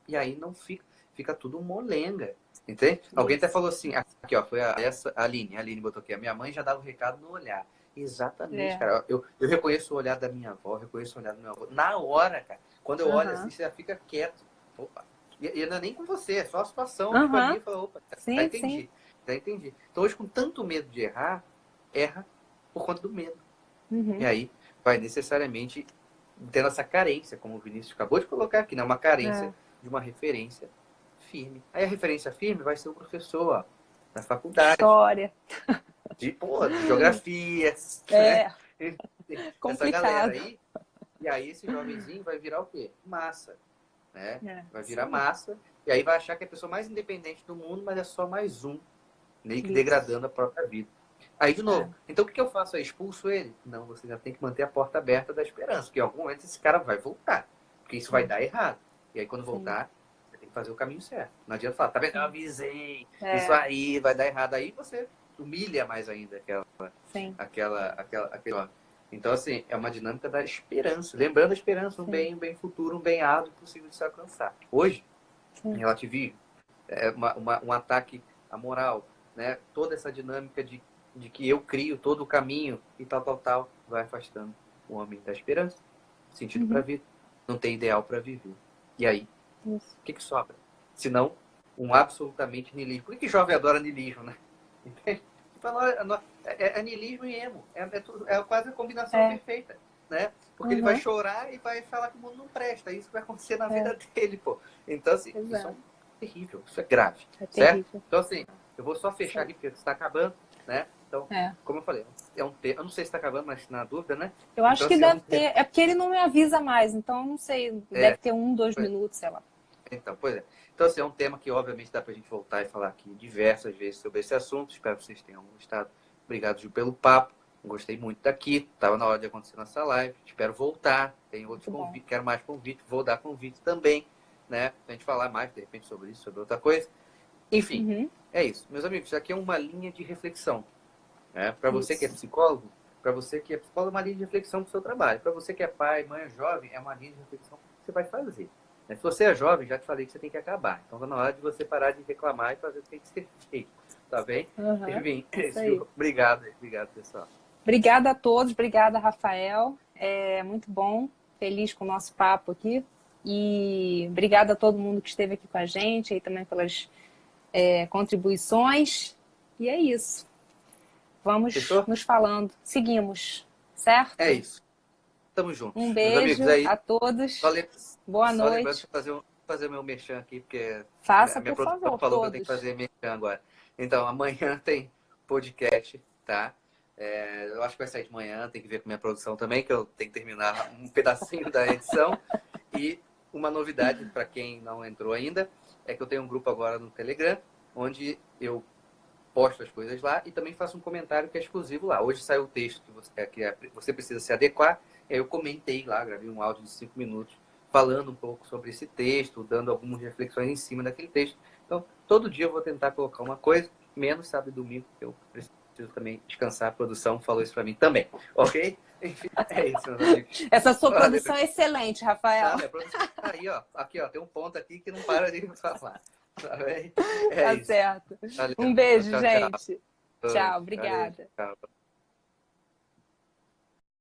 E aí não fica tudo molenga. Entende? Alguém até falou assim, aqui ó, foi a Aline botou aqui, a minha mãe já dava o recado no olhar. Exatamente, cara. Eu reconheço o olhar da minha avó, reconheço o olhar do meu avô. Na hora, cara, quando eu olho assim, você já fica quieto. Opa. E não é nem com você, é só a situação. Tipo, ali, fala, opa, sim, já entendi. sim. Já entendi. Então hoje, com tanto medo de errar, erra por conta do medo. E aí vai necessariamente tendo essa carência, como o Vinícius acabou de colocar aqui, né? Uma carência de uma referência firme. Aí a referência firme vai ser o professor, ó, da faculdade. História. De geografia. É. Né? Complicado. Essa galera aí. E aí esse jovenzinho vai virar o quê? Massa. Né? Vai virar massa. E aí vai achar que é a pessoa mais independente do mundo, mas é só mais um. Meio que degradando a própria vida. Aí, de novo, então o que eu faço? Eu expulso ele? Não, você já tem que manter a porta aberta da esperança, porque em algum momento esse cara vai voltar, porque isso vai dar errado. E aí, quando voltar, você tem que fazer o caminho certo. Não adianta falar, tá vendo? Eu avisei, isso aí vai dar errado. Aí você humilha mais ainda aquela. Então, assim, é uma dinâmica da esperança. Lembrando a esperança, um bem futuro, um bem árduo possível de se alcançar. Hoje, em relativismo, é um ataque à moral, né? Toda essa dinâmica de que eu crio todo o caminho e tal, vai afastando o homem da esperança, sentido para a vida. Não tem ideal para viver. E aí, o que sobra? Se não, um absolutamente niilismo. Por que jovem adora niilismo, né? Entende? É niilismo e emo. É quase a combinação perfeita. Né? Porque ele vai chorar e vai falar que o mundo não presta. É isso que vai acontecer na vida dele, pô. Então, assim, isso é terrível, isso é grave. Certo? Terrível. Então, assim, eu vou só fechar aqui porque está acabando, né? Então, como eu falei, eu não sei se está acabando, mas na dúvida, né? Eu acho que deve ter. É porque ele não me avisa mais, então eu não sei. Deve ter 1, 2 minutos, sei lá. Então, pois é. Então, assim, é um tema que, obviamente, dá pra gente voltar e falar aqui diversas vezes sobre esse assunto. Espero que vocês tenham gostado. Obrigado, Gil, pelo papo. Gostei muito daqui. Estava na hora de acontecer nossa live. Espero voltar. Tem outros convites. Quero mais convite. Vou dar convite também, né? Pra gente falar mais, de repente, sobre isso, sobre outra coisa. Enfim, é isso. Meus amigos, isso aqui é uma linha de reflexão. Né? Para você que é psicólogo, é uma linha de reflexão para o seu trabalho. Para você que é pai, mãe, jovem, é uma linha de reflexão que você vai fazer. Se você é jovem, já te falei que você tem que acabar. Então está na hora de você parar de reclamar e fazer o que tem que ser feito. Tá bem? Enfim, obrigado, pessoal. Obrigada a todos, obrigada, Rafael. É muito bom, feliz com o nosso papo aqui. E obrigada a todo mundo que esteve aqui com a gente, aí também pelas contribuições. E é isso. Vamos nos falando. Seguimos, certo? É isso. Tamo junto. Um beijo a todos. Boa noite. Só lembrando de fazer o meu merchan aqui, porque faça, a minha por produção favor, falou todos. que eu tenho que fazer merchan agora. Então, amanhã tem podcast, tá? Eu acho que vai sair de manhã, tem que ver com minha produção também, que eu tenho que terminar um pedacinho da edição. E uma novidade para quem não entrou ainda é que eu tenho um grupo agora no Telegram, onde eu posto as coisas lá e também faço um comentário que é exclusivo lá. Hoje saiu o texto que você precisa se adequar. Eu comentei lá, gravei um áudio de 5 minutos falando um pouco sobre esse texto, dando algumas reflexões em cima daquele texto. Então, todo dia eu vou tentar colocar uma coisa, menos sábado e domingo, porque eu preciso também descansar. A produção falou isso para mim também, ok? Enfim, é isso, meus amigos. Essa sua produção é excelente, Rafael. Minha produção tá aí, ó. Aqui, ó, tem um ponto aqui que não para de falar. Tá bem? Tá certo. Valeu. Um beijo, Tchau, gente. tchau. Tchau, obrigada. Valeu, tchau.